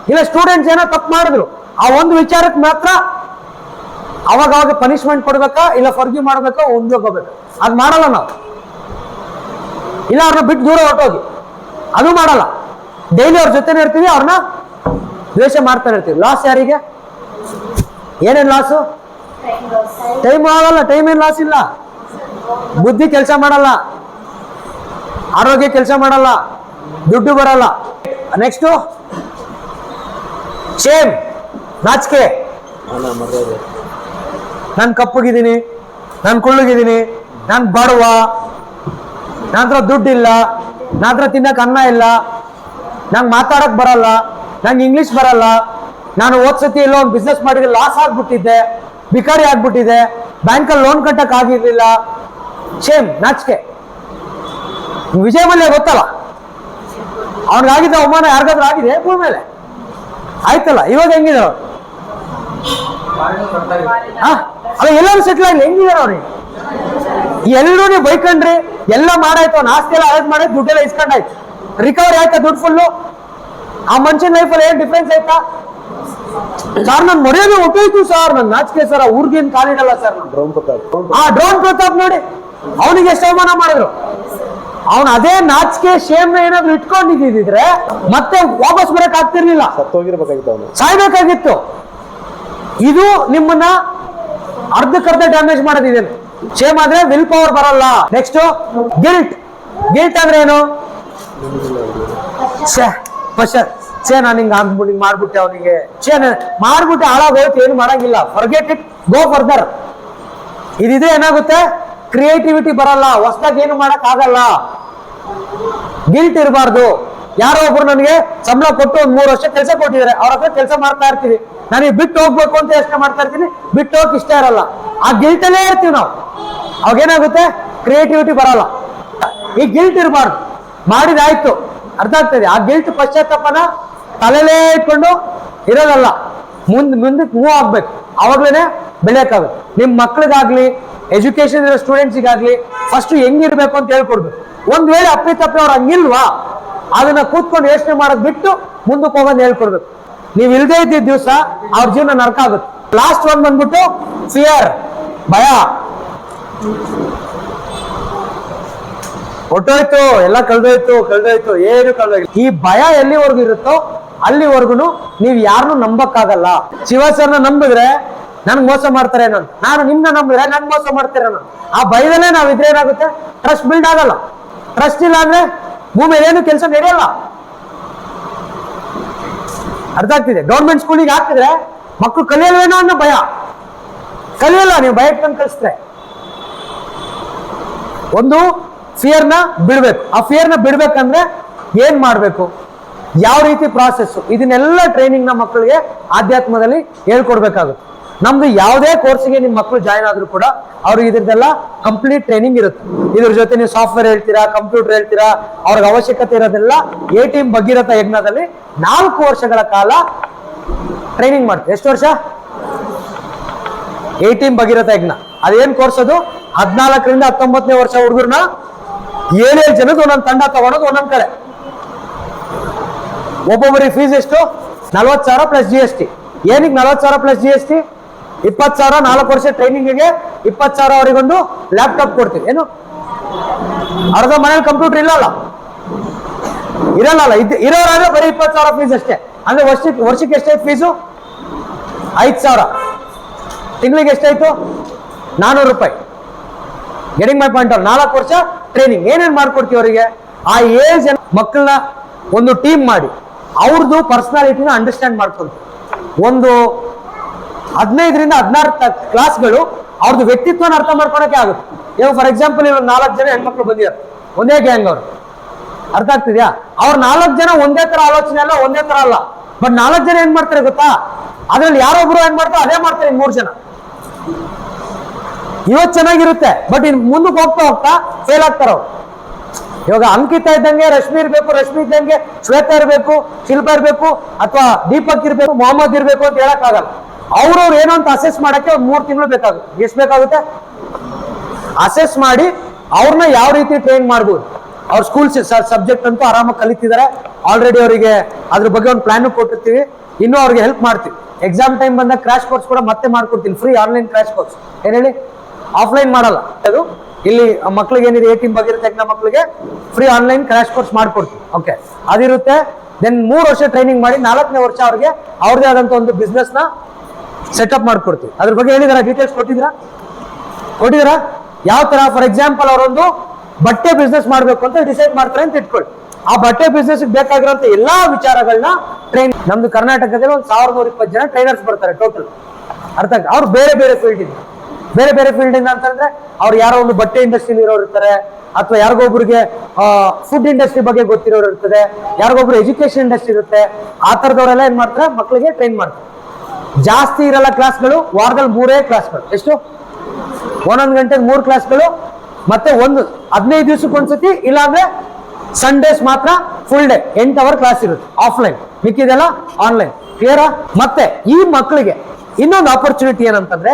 ಇಲ್ಲ ಸ್ಟೂಡೆಂಟ್ಸ್ ಏನೋ ತಪ್ಪು ಮಾಡಿದ್ರು, ಆ ಒಂದು ವಿಚಾರಕ್ಕೆ ಮಾತ್ರ ಅವಾಗ ಪನಿಷ್ಮೆಂಟ್ ಕೊಡ್ಬೇಕಾ ಇಲ್ಲ ಫರ್ಗ್ಯೂ ಮಾಡ್ಬೇಕಾ ಹೋಗ್ಬೇಕು. ಅದ್ ಮಾಡಲ್ಲ ನಾವು. ಇಲ್ಲ ಅವ್ರನ್ನ ಬಿಟ್ಟು ದೂರ ಹೊರಟೋಗಿ, ಅದು ಮಾಡಲ್ಲ. ಡೈಲಿ ಅವ್ರ ಜೊತೆನೇ ಇರ್ತೀವಿ, ಅವ್ರನ್ನ ದ್ವೇಷ ಮಾಡ್ತಾ ಇರ್ತೀವಿ. ಲಾಸ್ ಯಾರಿಗೆ? ಏನೇನ್ ಲಾಸು? ಟೈಮ್ ಆಗಲ್ಲ. ಟೈಮ್ ಏನ್ ಲಾಸ್ ಇಲ್ಲ. ಬುದ್ಧಿ ಕೆಲಸ ಮಾಡಲ್ಲ, ಆರೋಗ್ಯ ಕೆಲಸ ಮಾಡಲ್ಲ, ದುಡ್ಡು ಬರಲ್ಲ. ನೆಕ್ಸ್ಟ್ ಶೇಮ್, ನಾಚಿಕೆ. ನಾನು ಕಪ್ಪಗಿದ್ದೀನಿ, ನಾನು ಕುಳ್ಳಗಿದ್ದೀನಿ, ನಾನು ಬಡವ, ನನ್ನ ಹತ್ರ ದುಡ್ಡಿಲ್ಲ, ನನ್ನ ಹತ್ರ ತಿನ್ನಕ್ಕೆ ಅನ್ನ ಇಲ್ಲ, ನಂಗೆ ಮಾತಾಡಕ್ ಬರಲ್ಲ, ನಂಗೆ ಇಂಗ್ಲಿಷ್ ಬರಲ್ಲ, ನಾನು ಓದ್ಸತಿ ಎಲ್ಲೋ ಒಂದು ಬಿಸ್ನೆಸ್ ಮಾಡಿದ್ರೆ ಲಾಸ್ ಆಗ್ಬಿಟ್ಟಿದ್ದೆ, ಬಿಕಾರಿ ಆಗ್ಬಿಟ್ಟಿದೆ, ಬ್ಯಾಂಕಲ್ಲಿ ಲೋನ್ ಕಟ್ಟಕ್ ಆಗಿರ್ಲಿಲ್ಲ. ಶೇಮ್, ನಾಚಿಕೆ. ವಿಜಯ್ ಮಲ್ಯ ಗೊತ್ತಲ್ಲ, ಅವ್ನಿಗಾಗಿದ್ದ ಅವಮಾನ ಯಾರಿಗಾದ್ರೂ ಆಗಿದೆ ಭೂಮಿ ಮೇಲೆ? ಆಯ್ತಲ್ಲ. ಇವಾಗ ಹೆಂಗಿದಾರ ಅಲ್ಲ, ಎಲ್ಲರೂ ಸೆಟ್ಲ್ ಆಗಲಿ. ಹೆಂಗಿದಾರ ಅವ್ರಿಗೆ? ಎಲ್ಲರೂ ಬೈಕಂಡ್ರಿ, ಎಲ್ಲ ಮಾಡಾಯ್ತು, ಅವ್ನ ಆಸ್ತಿ ಎಲ್ಲ ಅರೇಂಜ್ ಮಾಡಿ ದುಡ್ಡೆಲ್ಲ ಇಸ್ಕೊಂಡಾಯ್ತು, ರಿಕವರಿ ಆಯ್ತಾ ದುಡ್ಡು ಫುಲ್ಲು? ಆ ಮನುಷ್ಯನ ಲೈಫಲ್ಲಿ ಏನ್ ಡಿಫ್ರೆನ್ಸ್ ಆಯ್ತಾ? ಸರ್ ನನ್ ಮರ್ಯಾದೆ ಹೊಟ್ಟೋಯ್ತು ಸರ್, ನನ್ ನಾಚಿಕೆ ಸರ್, ಊರ್ಗೇನ್ ಕಾಲಿಡಲ್ಲ ಸರ್. ಡ್ರೋನ್ ಪ್ರತಾಪ್ ನೋಡಿ, ಅವನಿಗೆ ಎಷ್ಟು ಅವಮಾನ ಮಾಡಿದ್ರು. ಅವನು ಅದೇ ನಾಚಿಕೆ ಶೇಮ್ ಏನಾದ್ರು ಇಟ್ಕೊಂಡಿದ್ರೆ ಮತ್ತೆ ವಾಪಸ್ ಬರಕ್ ಆಗ್ತಿರ್ಲಿಲ್ಲ, ಸಾಯ್ಬೇಕಾಗಿತ್ತು. ಇದು ನಿಮ್ಮನ್ನ ಅರ್ಧಕ್ಕರ್ಧ ಡ್ಯಾಮೇಜ್ ಮಾಡೋದಿದೆ. ಶೇಮ್ ಆದ್ರೆ ವಿಲ್ ಪವರ್ ಬರಲ್ಲ. Next guilt. ಗಿಲ್ಟ್ ಅಂದ್ರೆ ಏನು? ನಾನು ಹಿಂಗ್ ಮಾಡ್ಬಿಟ್ಟೆ, ಅವನಿಗೆ ಮಾಡ್ಬಿಟ್ಟೆ, ಹಾಳಾಗೋಯ್ತು, ಏನು ಮಾಡಂಗಿಲ್ಲ, ಫರ್ಗೆಟ್ ಇಟ್, ಗೋ ಫರ್ದರ್. ಇದಿದ್ರೆ ಏನಾಗುತ್ತೆ? ಕ್ರಿಯೇಟಿವಿಟಿ ಬರಲ್ಲ, ಹೊಸದಾಗಿ ಏನು ಮಾಡಕ್ ಆಗಲ್ಲ. ಗಿಲ್ಟ್ ಇರಬಾರ್ದು. ಯಾರೋ ಒಬ್ರು ನನಗೆ ಸಂಬಳ ಕೊಟ್ಟು ಒಂದ್ 3 ವರ್ಷ ಕೆಲಸ ಕೊಟ್ಟಿದ್ದಾರೆ, ಅವ್ರ ಹತ್ರ ಕೆಲಸ ಮಾಡ್ತಾ ಇರ್ತೀವಿ, ನನಗೆ ಬಿಟ್ಟು ಹೋಗ್ಬೇಕು ಅಂತ ಯೋಚನೆ ಮಾಡ್ತಾ ಇರ್ತೀನಿ, ಬಿಟ್ಟು ಹೋಗಕ್ ಇಷ್ಟ ಇರಲ್ಲ, ಆ ಗಿಲ್ಟಲ್ಲೇ ಇರ್ತೀವಿ ನಾವು. ಅವಾಗೇನಾಗುತ್ತೆ? ಕ್ರಿಯೇಟಿವಿಟಿ ಬರಲ್ಲ. ಈ ಗಿಲ್ಟ್ ಇರಬಾರ್ದು. ಮಾಡಿದಾಯ್ತು, ಅರ್ಥ ಆಗ್ತದೆ. ಆ ಗಿಲ್ಟ್ ಪಶ್ಚಾತ್ತಾಪನ ತಲೆಲೇ ಇಟ್ಕೊಂಡು ಇರೋದಲ್ಲ, ಮುಂದಕ್ಕೆ ಮೂವ್ ಆಗ್ಬೇಕು, ಅವಾಗ್ಲೇನೆ ಬೆಳೆಯಕ್ಕಾಗುತ್ತೆ. ನಿಮ್ ಮಕ್ಳಿಗಾಗ್ಲಿ, ಎಜುಕೇಶನ್ ಇರೋ ಸ್ಟೂಡೆಂಟ್ಸಿಗಾಗ್ಲಿ ಫಸ್ಟ್ ಹೆಂಗಿರ್ಬೇಕು ಅಂತ ಹೇಳ್ಕೊಡ್ಬೇಕು. ಒಂದ್ ವೇಳೆ ಅಪ್ಪಿತಪ್ಪಿ ಅವ್ರು ಹಂಗಿಲ್ವಾ, ಅದನ್ನ ಕೂತ್ಕೊಂಡು ಯೋಚನೆ ಮಾಡೋದ್ ಬಿಟ್ಟು ಮುಂದಕ್ಕೆ ಹೋಗೋದು ಹೇಳ್ಕೊಡ್ಬೇಕು. ನೀವ್ ಇಲ್ದೇ ಇದ್ದಿದ್ದ ದಿವಸ ಅವ್ರ ಜೀವನ ನರಕ ಆಗುತ್ತೆ. ಲಾಸ್ಟ್ ಒನ್ ಬಂದ್ಬಿಟ್ಟು ಫಿಯರ್, ಭಯ. ಹೊಟ್ಟೋಯ್ತು, ಎಲ್ಲ ಕಳ್ದೋಯ್ತು, ಏನು ಕಳ್ದೋಯ್ತು. ಈ ಭಯ ಎಲ್ಲಿವರೆಗೂ ಇರುತ್ತೋ ಅಲ್ಲಿವರೆಗೂ ನೀವ್ ಯಾರನ್ನು ನಂಬಕ್ಕಾಗಲ್ಲ. ಶಿವ ಸರ್ನ ನಂಬಿದ್ರೆ ನನ್ಗೆ ಮೋಸ ಮಾಡ್ತಾರೆ, ನಾನು ನಿಮ್ನ ನಂಬಿದ್ರೆ ನನ್ಗೆ ಮೋಸ ಮಾಡ್ತಾರೆ. ಆ ಭಯದಲ್ಲೇ ನಾವ್ ಇದ್ರೆ ಏನಾಗುತ್ತೆ? ಟ್ರಸ್ಟ್ ಬಿಲ್ಡ್ ಆಗಲ್ಲ. ಟ್ರಸ್ಟ್ ಇಲ್ಲ ಅಂದ್ರೆ ಭೂಮಿಯಲ್ಲಿ ಏನು ಕೆಲಸ ನಡೆಯಲ್ಲ. ಅರ್ಥ ಆಗ್ತಿದೆ? ಗೌರ್ಮೆಂಟ್ ಸ್ಕೂಲಿಗೆ ಹಾಕಿದ್ರೆ ಮಕ್ಕಳು ಕಲಿಯಲ್ವೇನೋ ಅನ್ನೋ ಭಯ. ಕಲಿಯಲ್ಲ, ನೀವು ಭಯ ಇಟ್ಕೊಂಡು ಕಲಿಸಿದ್ರೆ. ಒಂದು ಫಿಯರ್ನ ಬಿಡ್ಬೇಕು. ಆ ಫಿಯರ್ನ ಬಿಡ್ಬೇಕಂದ್ರೆ ಏನ್ ಮಾಡ್ಬೇಕು, ಯಾವ ರೀತಿ ಪ್ರಾಸೆಸ್, ಇದನ್ನೆಲ್ಲ ಟ್ರೈನಿಂಗ್ ನಮ್ಮ ಮಕ್ಕಳಿಗೆ ಆಧ್ಯಾತ್ಮದಲ್ಲಿ ಹೇಳ್ಕೊಡ್ಬೇಕಾಗುತ್ತೆ. ನಮ್ದು ಯಾವುದೇ ಕೋರ್ಸ್ಗೆ ನಿಮ್ ಮಕ್ಕಳು ಜಾಯ್ನ್ ಆದ್ರೂ ಕೂಡ ಅವ್ರಿಗೆ ಇದ್ರದ್ದೆಲ್ಲ ಕಂಪ್ಲೀಟ್ ಟ್ರೈನಿಂಗ್ ಇರುತ್ತೆ. ಇದ್ರ ಜೊತೆ ನೀವು ಸಾಫ್ಟ್ವೇರ್ ಹೇಳ್ತೀರಾ, ಕಂಪ್ಯೂಟರ್ ಹೇಳ್ತೀರಾ, ಅವ್ರಿಗೆ ಅವಶ್ಯಕತೆ ಇರೋದೆಲ್ಲ A-Team ಭಗೀರಥ ಯಜ್ಞದಲ್ಲಿ 4 ವರ್ಷಗಳ ಕಾಲ ಟ್ರೈನಿಂಗ್ ಮಾಡ್ತೀವಿ. ಎಷ್ಟು ವರ್ಷ? A-Team ಭಗೀರಥ ಯಜ್ಞ. ಅದೇನ್ ಕೋರ್ಸ್ ಅದು? 14ರಿಂದ 19ನೇ ವರ್ಷ ಹುಡುಗರನ್ನ 7 ಜನದ ಒಂದೊಂದು ತಂಡ ತಗೊಳೋದು ಒಂದೊಂದ್ ಕಡೆ. ಒಬ್ಬೊಬ್ಬರಿಗೆ ಫೀಸ್ ಎಷ್ಟು? 40,000 ಪ್ಲಸ್ GST. ಏನಕ್ಕೆ 40,000 ಪ್ಲಸ್ GST? 20,000 4 ವರ್ಷ ಟ್ರೈನಿಂಗ್ಗೆ, 20,000 ಅವರಿಗೊಂದು ಲ್ಯಾಪ್ಟಾಪ್ ಕೊಡ್ತೀವಿ. ಏನು ಅರ್ಧ ಮನೇಲಿ ಕಂಪ್ಯೂಟರ್ ಇರಲ್ಲ, ಇರೋರಾದ್ರೆ ಬರೀ 20,000 ಫೀಸ್ ಅಷ್ಟೇ. ಅಂದ್ರೆ ವರ್ಷಕ್ಕೆ ಎಷ್ಟಾಯ್ತು ಫೀಸು? 5,000. ತಿಂಗಳಿಗೆ ಎಷ್ಟಾಯ್ತು? 400 ರೂಪಾಯಿ. Getting my point. 4 ವರ್ಷ ಟ್ರೈನಿಂಗ್. ಏನೇನ್ ಮಾಡ್ಕೊಡ್ತೀವಿ ಅವರಿಗೆ? ಆ 7 ಜನ ಮಕ್ಕಳನ್ನ ಒಂದು ಟೀಮ್ ಮಾಡಿ ಅವ್ರದ್ದು ಪರ್ಸನಾಲಿಟಿನ ಅಂಡರ್ಸ್ಟ್ಯಾಂಡ್ ಮಾಡ್ಕೊಳ್ತೀವಿ. ಒಂದು 15ರಿಂದ 16 ಕ್ಲಾಸ್ಗಳು ಅವ್ರದ್ದು ವ್ಯಕ್ತಿತ್ವನ ಅರ್ಥ ಮಾಡ್ಕೊಳಕ್ಕೆ ಆಗುತ್ತೆ. ಇವಾಗ ಫಾರ್ ಎಕ್ಸಾಂಪಲ್ ಇವಾಗ 4 ಜನ ಹೆಣ್ಮಕ್ಳು ಬಂದಿದ್ದಾರೆ, ಒಂದೇ ಗ್ಯಾಂಗ್ ಅವರು. ಅರ್ಥ ಆಗ್ತಿದ್ಯಾ? ಅವ್ರ 4 ಜನ ಒಂದೇ ತರ ಆಲೋಚನೆ ಅಲ್ಲ, ಒಂದೇ ತರ ಅಲ್ಲ. ಬಟ್ 4 ಜನ ಏನ್ ಮಾಡ್ತಾರೆ ಗೊತ್ತಾ? ಅದ್ರಲ್ಲಿ ಯಾರೊಬ್ರು ಏನ್ ಮಾಡ್ತಾರೆ ಅದೇ ಮಾಡ್ತಾರೆ. 3 ಜನ ಇವತ್ತು ಚೆನ್ನಾಗಿರುತ್ತೆ, ಬಟ್ ಇನ್ ಮುಂದಕ್ಕೆ ಹೋಗ್ತಾ ಹೋಗ್ತಾ ಫೇಲ್ ಆಗ್ತಾರ ಅವ್ರು. ಇವಾಗ ಅಂಕಿತ ಇದ್ದಂಗೆ ರಶ್ಮಿ ಇರ್ಬೇಕು, ರಶ್ಮಿ ಇದ್ದಂಗೆ ಶ್ವೇತಾ ಇರ್ಬೇಕು, ಶಿಲ್ಪ ಇರ್ಬೇಕು, ಅಥವಾ ದೀಪಕ್ ಇರ್ಬೇಕು, ಮೊಹಮ್ಮದ್ ಇರ್ಬೇಕು ಅಂತ ಹೇಳಕ್ ಆಗಲ್ಲ. ಅವ್ರವ್ರು ಏನೋ ಅಂತ ಅಸೆಸ್ ಮಾಡಕ್ಕೆ ಒಂದು 3 ತಿಂಗಳು ಬೇಕಾಗುತ್ತೆ. ಎಷ್ಟು ಬೇಕಾಗುತ್ತೆ? ಅಸೆಸ್ ಮಾಡಿ ಅವ್ರನ್ನ ಯಾವ ರೀತಿ ಟ್ರೈನ್ ಮಾಡ್ಬೋದು. ಅವ್ರ ಸ್ಕೂಲ್ ಸಬ್ಜೆಕ್ಟ್ ಅಂತೂ ಆರಾಮಾಗಿ ಕಲಿತಿದ್ದಾರೆ. ಆಲ್ರೆಡಿ ಅವರಿಗೆ ಅದ್ರ ಬಗ್ಗೆ ಒಂದು ಪ್ಲಾನ್ ಕೊಟ್ಟಿರ್ತೀವಿ, ಇನ್ನೂ ಅವ್ರಿಗೆ ಹೆಲ್ಪ್ ಮಾಡ್ತೀವಿ. ಎಕ್ಸಾಮ್ ಟೈಮ್ ಬಂದಾಗ ಕ್ರಾಶ್ ಕೋರ್ಸ್ ಕೂಡ ಮತ್ತೆ ಮಾಡ್ಕೊಡ್ತೀನಿ, ಫ್ರೀ ಆನ್ಲೈನ್ ಕ್ರಾಶ್ ಕೋರ್ಸ್. ಏನ್ ಹೇಳಿ, ಆಫ್ಲೈನ್ ಮಾಡಲ್ಲ ಅದು. ಇಲ್ಲಿ ಮಕ್ಳಿಗೆ ಏನಿದೆ A-team ಬಗ್ಗೆ ಇರುತ್ತೆ ಮಕ್ಳಿಗೆ ಫ್ರೀ ಆನ್ಲೈನ್ ಕ್ರಾಶ್ ಕೋರ್ಸ್ ಮಾಡ್ಕೊಡ್ತೀವಿ. ಓಕೆ, ಅದಿರುತ್ತೆ. ದೆನ್ 3 ವರ್ಷ ಟ್ರೈನಿಂಗ್ ಮಾಡಿ 4ನೇ ವರ್ಷ ಅವ್ರಿಗೆ ಅವ್ರದೇ ಆದಂತ ಒಂದು ಬಿಸ್ನೆಸ್ ನ ಸೆಟಪ್ ಮಾಡ್ಕೊಡ್ತೀವಿ. ಅದ್ರ ಬಗ್ಗೆ ಹೇಳಿದಾರ, ಡೀಟೇಲ್ಸ್ ಕೊಟ್ಟಿದ್ದೀರಾ? ಯಾವ ತರ, ಫಾರ್ ಎಕ್ಸಾಂಪಲ್ ಅವರೊಂದು ಬಟ್ಟೆ ಬಿಸ್ನೆಸ್ ಮಾಡ್ಬೇಕು ಅಂತ ಡಿಸೈಡ್ ಮಾಡ್ತಾರೆ ಅಂತ ಇಟ್ಕೊಳ್ಳಿ. ಆ ಬಟ್ಟೆ ಬಿಸ್ನೆಸ್ ಬೇಕಾಗಿರುವಂತ ಎಲ್ಲಾ ವಿಚಾರಗಳನ್ನ ಟ್ರೈನ್, ನಮ್ದು ಕರ್ನಾಟಕದಲ್ಲಿ ಒಂದು 1120 ಜನ ಟ್ರೈನರ್ಸ್ ಬರ್ತಾರೆ ಟೋಟಲ್. ಅರ್ಥ ಆಗ, ಅವ್ರು ಬೇರೆ ಬೇರೆ ಫೀಲ್ಡ್ ಇಂದ ಅಂತಂದ್ರೆ ಅವ್ರು ಯಾರೋ ಒಂದು ಬಟ್ಟೆ ಇಂಡಸ್ಟ್ರಿ ಇರೋರು ಇರ್ತಾರೆ, ಅಥವಾ ಯಾರಿಗೊಬ್ರಿಗೆ ಫುಡ್ ಇಂಡಸ್ಟ್ರಿ ಬಗ್ಗೆ ಗೊತ್ತಿರೋರು ಇರ್ತದೆ, ಯಾರಿಗೊಬ್ರು ಎಜುಕೇಶನ್ ಇಂಡಸ್ಟ್ರಿ ಇರುತ್ತೆ. ಆ ತರದವರೆಲ್ಲ ಏನ್ ಮಾಡ್ತಾರೆ, ಮಕ್ಕಳಿಗೆ ಟ್ರೈನ್ ಮಾಡ್ತಾರೆ. ಜಾಸ್ತಿ ಇರಲ್ಲ ಕ್ಲಾಸ್ಗಳು, ವಾರದಲ್ಲಿ 3 ಕ್ಲಾಸ್ಗಳು. ಎಷ್ಟು? 1 ಗಂಟೆಗೆ 3 ಕ್ಲಾಸ್ಗಳು, ಮತ್ತೆ 15 ದಿವಸಕ್ಕೆ ಒಂದ್ಸತಿ, ಇಲ್ಲಾಂದ್ರೆ ಸಂಡೇಸ್ ಮಾತ್ರ ಫುಲ್ ಡೇ 8 ಅವರ್ ಕ್ಲಾಸ್ ಇರುತ್ತೆ ಆಫ್ಲೈನ್, ಮಿಕ್ಕಿದೆಲ್ಲ ಆನ್ಲೈನ್. ಕ್ಲಿಯರಾ? ಮತ್ತೆ ಈ ಮಕ್ಕಳಿಗೆ ಇನ್ನೊಂದು ಆಪರ್ಚುನಿಟಿ ಏನಂತಂದ್ರೆ,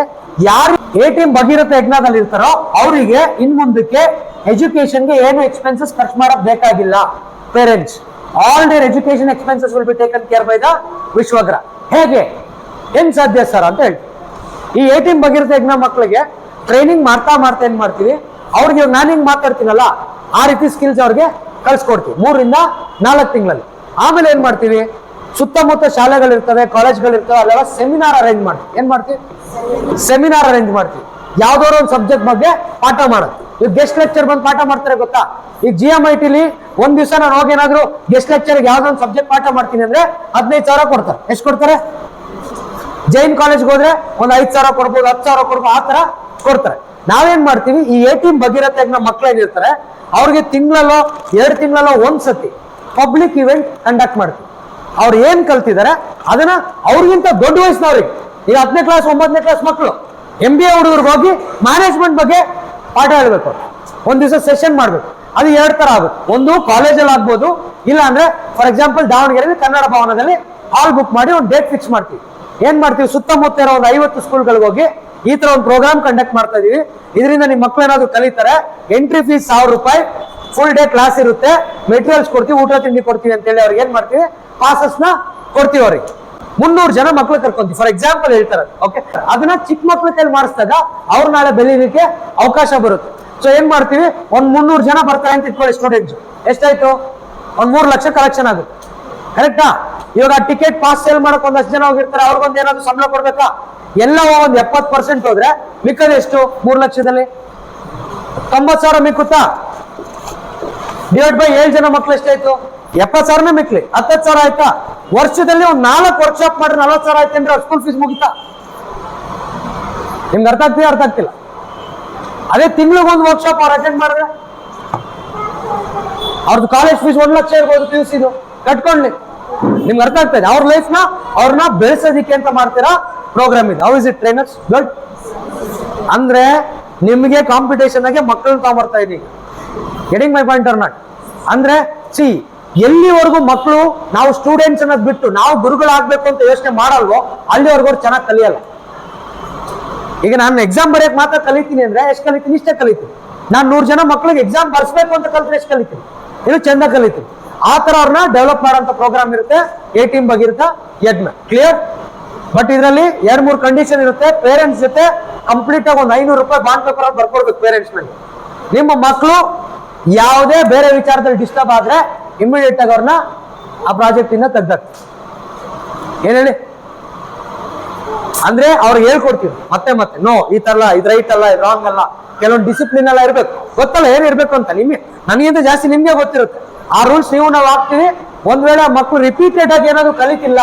ಯಾರು A-team ಭಗೀರಥ ಯಜ್ಞದಲ್ಲಿ ಇರ್ತಾರೋ ಅವರಿಗೆ ಇನ್ ಮುಂದಕ್ಕೆ ಎಜುಕೇಶನ್ಗೆ ಏನು ಎಕ್ಸ್ಪೆನ್ಸಸ್ ಖರ್ಚು ಮಾಡಕ್ ಬೇಕಾಗಿಲ್ಲ. Parents, all their education expenses will be taken care by the ವಿಶ್ವಗ್ರ. ಹೇಗೆ, ಏನ್ ಸಾಧ್ಯ ಸರ್ ಅಂತ ಹೇಳಿ, ಈ A-team ಭಗೀರಥ ಯಜ್ಞ ಮಕ್ಕಳಿಗೆ ಟ್ರೈನಿಂಗ್ ಮಾಡ್ತಾ ಏನ್ ಮಾಡ್ತೀವಿ, ಅವ್ರಿಗೆ ನಾನು ಹಿಂಗ್ ಮಾತಾಡ್ತೀನಲ್ಲ ಆ ರೀತಿ ಸ್ಕಿಲ್ಸ್ ಅವ್ರಿಗೆ ಕಳ್ಸಿಕೊಡ್ತೀವಿ 3 ರಿಂದ 4 ತಿಂಗಳಲ್ಲಿ. ಆಮೇಲೆ ಏನ್ ಮಾಡ್ತೀವಿ, ಸುತ್ತಮುತ್ತ ಶಾಲೆಗಳಿರ್ತವೆ, ಕಾಲೇಜ್ಗಳಿರ್ತವೆ, ಅಲ್ಲೆಲ್ಲ ಸೆಮಿನಾರ್ ಅರೇಂಜ್ ಮಾಡ್ತೀವಿ. ಏನ್ ಮಾಡ್ತೀವಿ? ಸೆಮಿನಾರ್ ಅರೇಂಜ್ ಮಾಡ್ತೀವಿ. ಯಾವ್ದಾದ್ರು ಒಂದು ಸಬ್ಜೆಕ್ಟ್ ಬಗ್ಗೆ ಪಾಠ ಮಾಡೋದು. ಈಗ ಗೆಸ್ಟ್ ಲೆಕ್ಚರ್ ಬಂದು ಪಾಠ ಮಾಡ್ತಾರೆ ಗೊತ್ತಾ? ಈಗ GMITಲಿ ಒಂದ್ ದಿವಸ ನಾನು ಹೋಗಿ ಏನಾದ್ರು ಗೆಸ್ಟ್ ಲೆಕ್ಚರ್ ಯಾವ್ದೋ ಒಂದು ಸಬ್ಜೆಕ್ಟ್ ಪಾಠ ಮಾಡ್ತೀನಿ ಅಂದ್ರೆ 15,000 ಕೊಡ್ತಾರೆ. ಎಷ್ಟು ಕೊಡ್ತಾರೆ? ಜೈನ್ ಕಾಲೇಜ್ಗೆ ಹೋದ್ರೆ ಒಂದು 5,000 ಕೊಡ್ಬೋದು, 10,000 ಕೊಡ್ಬೋದು, ಆ ತರ ಕೊಡ್ತಾರೆ. ನಾವೇನ್ ಮಾಡ್ತೀವಿ, ಈ A-team ಭಗೀರಥ ಯಜ್ಞ ಮಕ್ಳು ಏನಿರ್ತಾರೆ ಅವ್ರಿಗೆ ತಿಂಗಳಲ್ಲೋ 2 ತಿಂಗಳಲ್ಲೋ ಒಂದ್ಸತಿ ಪಬ್ಲಿಕ್ ಇವೆಂಟ್ ಕಂಡಕ್ಟ್ ಮಾಡ್ತೀವಿ. ಅವ್ರು ಏನ್ ಕಲ್ತಿದ್ದಾರೆ ಅದನ್ನ ಅವ್ರಿಗಿಂತ ದೊಡ್ಡ ವಯಸ್ಸಿನವ್ರಿಗೆ, ಈಗ 10ನೇ ಕ್ಲಾಸ್ 9ನೇ ಕ್ಲಾಸ್ ಮಕ್ಕಳು MBA ಹುಡುಗರಿಗೆ ಹೋಗಿ ಮ್ಯಾನೇಜ್ಮೆಂಟ್ ಬಗ್ಗೆ ಪಾಠ ಹೇಳ್ಬೇಕು. ಒಂದ್ ದಿವಸ ಸೆಷನ್ ಮಾಡ್ಬೇಕು. ಅದು 2 ತರ ಆಗುತ್ತೆ. ಒಂದು ಕಾಲೇಜಲ್ಲಿ ಆಗ್ಬೋದು, ಇಲ್ಲ ಅಂದ್ರೆ ಫಾರ್ ಎಕ್ಸಾಂಪಲ್ ದಾವಣಗೆರೆಯಲ್ಲಿ ಕನ್ನಡ ಭವನದಲ್ಲಿ ಹಾಲ್ ಬುಕ್ ಮಾಡಿ ಒಂದು ಡೇಟ್ ಫಿಕ್ಸ್ ಮಾಡ್ತೀವಿ. ಏನ್ ಮಾಡ್ತೀವಿ, ಸುತ್ತಮುತ್ತ ಇರೋ ಒಂದು 50 ಸ್ಕೂಲ್ಗಳಿಗೆ ಹೋಗಿ ಈ ತರ ಒಂದು ಪ್ರೋಗ್ರಾಮ್ ಕಂಡಕ್ಟ್ ಮಾಡ್ತಾ ಇದೀವಿ. ಇದರಿಂದ ನಿಮ್ ಮಕ್ಳು ಏನಾದ್ರು ಕಲಿತಾರೆ. ಎಂಟ್ರಿ ಫೀಸ್ 1000 ರೂಪಾಯಿ, ಫುಲ್ ಡೇ ಕ್ಲಾಸ್ ಇರುತ್ತೆ, ಮೆಟೀರಿಯಲ್ಸ್ ಕೊಡ್ತೀವಿ, ಊಟ ತಿಂಡಿ ಕೊಡ್ತೀವಿ ಅಂತ ಹೇಳಿ ಅವ್ರಿಗೆ ಏನ್ ಮಾಡ್ತೀವಿ, ಪಾಸಸ್ ನ ಕೊಡ್ತೀವಿ. ಅವ್ರಿಗೆ 300 ಜನ ಮಕ್ಳು ಕರ್ಕೊಂತೀವಿ, ಫಾರ್ ಎಕ್ಸಾಂಪಲ್ ಹೇಳ್ತಾರೆ. ಓಕೆ, ಅದನ್ನ ಚಿಕ್ಕ ಮಕ್ಳ ಕೈಲಿ ಮಾಡಿಸಿದಾಗ ಅವ್ರು ನಾಳೆ ಬೆಳೀಲಿಕ್ಕೆ ಅವಕಾಶ ಬರುತ್ತೆ. ಸೊ ಏನ್ ಮಾಡ್ತೀವಿ, ಒಂದ್ 300 ಜನ ಬರ್ತಾರೆ ಅಂತ ಇಟ್ಕೊಳ್ಳಿ ಸ್ಟೂಡೆಂಟ್ಸ್. ಎಷ್ಟಾಯ್ತು? ಒಂದ್ 3 ಲಕ್ಷ ಕಲೆಕ್ಷನ್ ಆಗುತ್ತೆ. ಕರೆಕ್ಟಾ? ಇವಾಗ ಟಿಕೆಟ್ ಪಾಸ್ ಸೇಲ್ ಮಾಡಕ್ ಒಂದಷ್ಟು ಜನ ಹೋಗಿರ್ತಾರೆ, ಅವ್ರಿಗೊಂದು ಏನಾದ್ರು ಸಂಬಳ ಕೊಡ್ಬೇಕಾ? ಎಲ್ಲ ಒಂದ್ 70% ಹೋದ್ರೆ ಮಿಕ್ಕದ ಎಷ್ಟು? 3 ಲಕ್ಷದಲ್ಲಿ 90,000 ಮಿಕ್ಕುತ್ತಾ? ಡಿವೈಡ್ ಬೈ 7 ಜನ ಮಕ್ಳು ಎಷ್ಟಾಯ್ತು? 70,000 ಮಿಕ್ಲಿ 10,000 ಆಯ್ತಾ? ವರ್ಷದಲ್ಲಿ ಒಂದ್ 4 ವರ್ಕ್ಶಾಪ್ ಮಾಡ್ರೆ 40,000 ಆಯ್ತು ಅಂದ್ರೆ ಸ್ಕೂಲ್ ಫೀಸ್ ಮುಗಿತಾ? ನಿಮ್ಗೆ ಅರ್ಥ ಆಗ್ತಿಲ್ಲ? ಅದೇ ತಿಂಗಳಿಗೆ ಒಂದು ವರ್ಕ್ಶಾಪ್ ಅವ್ರು ಅಟೆಂಡ್ ಮಾಡಿದ್ರೆ ಅವ್ರದ್ದು ಕಾಲೇಜ್ ಫೀಸ್ 1 ಲಕ್ಷ ಇರ್ಬೋದು, PUC ಕಟ್ಕೊಂಡ್ಲಿ. ನಿಮ್ಗೆ ಅರ್ಥ ಆಗ್ತದೆ? ಅವ್ರ ಲೈಫ್ ನ ಅವ್ರನ್ನ ಬೆಳೆಸೋದಿಕ್ಕೆ ಅಂತ ಮಾಡ್ತೀರಾ ಪ್ರೋಗ್ರಾಮ್ ಇದೆ. How is it trainers? Good. ಅಂದ್ರೆ ನಿಮ್ಗೆ ಕಾಂಪಿಟೇಷನ್ ಆಗಿ ಮಕ್ಕಳನ್ನ ತಗೊಂಡ್ಬರ್ತಾ ಇದೀವಿ. Getting my point or not? ಅಂದ್ರೆ ಎಲ್ಲಿವರೆಗೂ ಮಕ್ಕಳು ನಾವು ಸ್ಟೂಡೆಂಟ್ಸ್ ಅನ್ನೋದು ಬಿಟ್ಟು ನಾವು ಗುರುಗಳಾಗ್ಬೇಕು ಅಂತ ಯೋಚನೆ ಮಾಡಲ್ವೋ ಅಲ್ಲಿವರೆಗೂ ಅವ್ರು ಚೆನ್ನಾಗಿ ಕಲಿಯಲ್ಲ. ಈಗ ನಾನು ಎಕ್ಸಾಮ್ ಬರೆಯಕ್ ಮಾತ್ರ ಕಲಿತೀನಿ ಅಂದ್ರೆ ಎಷ್ಟು ಕಲಿತೀನಿ? ಇಷ್ಟೇ ಕಲಿತೀನಿ. ನಾನು 100 ಜನ ಮಕ್ಳಿಗೆ ಎಕ್ಸಾಮ್ ಬರ್ಸ್ಬೇಕು ಅಂತ ಕಲಿತ್ರೆ ಎಷ್ಟು ಕಲಿತೀನಿ? ಇದು ಚಂದ ಕಲಿತೀನಿ. ಆ ತರ ಅವ್ರನ್ನ ಡೆವಲಪ್ ಮಾಡೋಂಥ ಪ್ರೋಗ್ರಾಮ್ ಇರುತ್ತೆ A-team ಭಗೀರಥ ಯಜ್ಞ. ಕ್ಲಿಯರ್? ಬಟ್ ಇದರಲ್ಲಿ 2-3 ಕಂಡೀಷನ್ ಇರುತ್ತೆ. ಪೇರೆಂಟ್ಸ್ ಜೊತೆ ಕಂಪ್ಲೀಟ್ ಆಗಿ ಒಂದು 500 ರೂಪಾಯಿ ಬಾಂಡ್ ಪೇಪರ್ ಬರ್ಕೊಡ್ಬೇಕು ಪೇರೆಂಟ್ಸ್ ಮೇಲೆ. ನಿಮ್ಮ ಮಕ್ಕಳು ಯಾವುದೇ ಬೇರೆ ವಿಚಾರದಲ್ಲಿ ಡಿಸ್ಟರ್ಬ್ ಆದ್ರೆ ಇಮಿಡಿಯೇಟ್ ಆಗಿ ಅವ್ರನ್ನ ಆ ಪ್ರಾಜೆಕ್ಟ್ ಇಂದ ತೆಗ್ದಾಕ್ತೀವಿ. ಏನ್ ಹೇಳಿ? ಅಂದ್ರೆ ಅವ್ರಿಗೆ ಹೇಳ್ಕೊಡ್ತೀವಿ ಮತ್ತೆ ನೋ, ಈ ತರ ಇದು ರೈಟ್ ಅಲ್ಲ, ಇದು ರಾಂಗ್ ಅಲ್ಲ, ಕೆಲವೊಂದು ಡಿಸಿಪ್ಲಿನ್ ಎಲ್ಲ ಇರ್ಬೇಕು. ಗೊತ್ತಲ್ಲ ಏನ್ ಇರ್ಬೇಕು ಅಂತ? ನನಗಿಂತ ಜಾಸ್ತಿ ನಿಮ್ಗೆ ಗೊತ್ತಿರುತ್ತೆ. ಆ ರೂಲ್ಸ್ ನಾವು ಹಾಕ್ತೀವಿ. ಒಂದ್ ವೇಳೆ ಮಕ್ಕಳು ರಿಪೀಟೆಡ್ ಆಗಿ ಏನಾದ್ರು ಕಲಿತಿಲ್ಲ,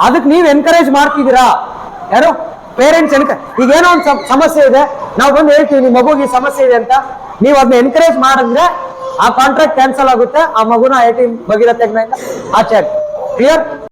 ಅದಕ್ಕೆ ನೀವು ಎನ್ಕರೇಜ್ ಮಾಡ್ತಿದ್ದೀರಾ? ಯಾರು? ಪೇರೆಂಟ್ಸ್. ಈಗ ಏನೋ ಒಂದು ಸಮಸ್ಯೆ ಇದೆ, ನಾವು ಬಂದು ಹೇಳ್ತೀವಿ ನಿಮ್ಮ ಮಗುಗೆ ಸಮಸ್ಯೆ ಇದೆ ಅಂತ, ನೀವು ಅದನ್ನ ಎನ್ಕರೇಜ್ ಮಾಡಿದ್ರೆ ಆ ಕಾಂಟ್ರಾಕ್ಟ್ ಕ್ಯಾನ್ಸಲ್ ಆಗುತ್ತೆ. ಆ ಮಗುನ A-team ಭಗೀರಥ ಯಜ್ಞ ಆಚೆ. ಕ್ಲಿಯರ್?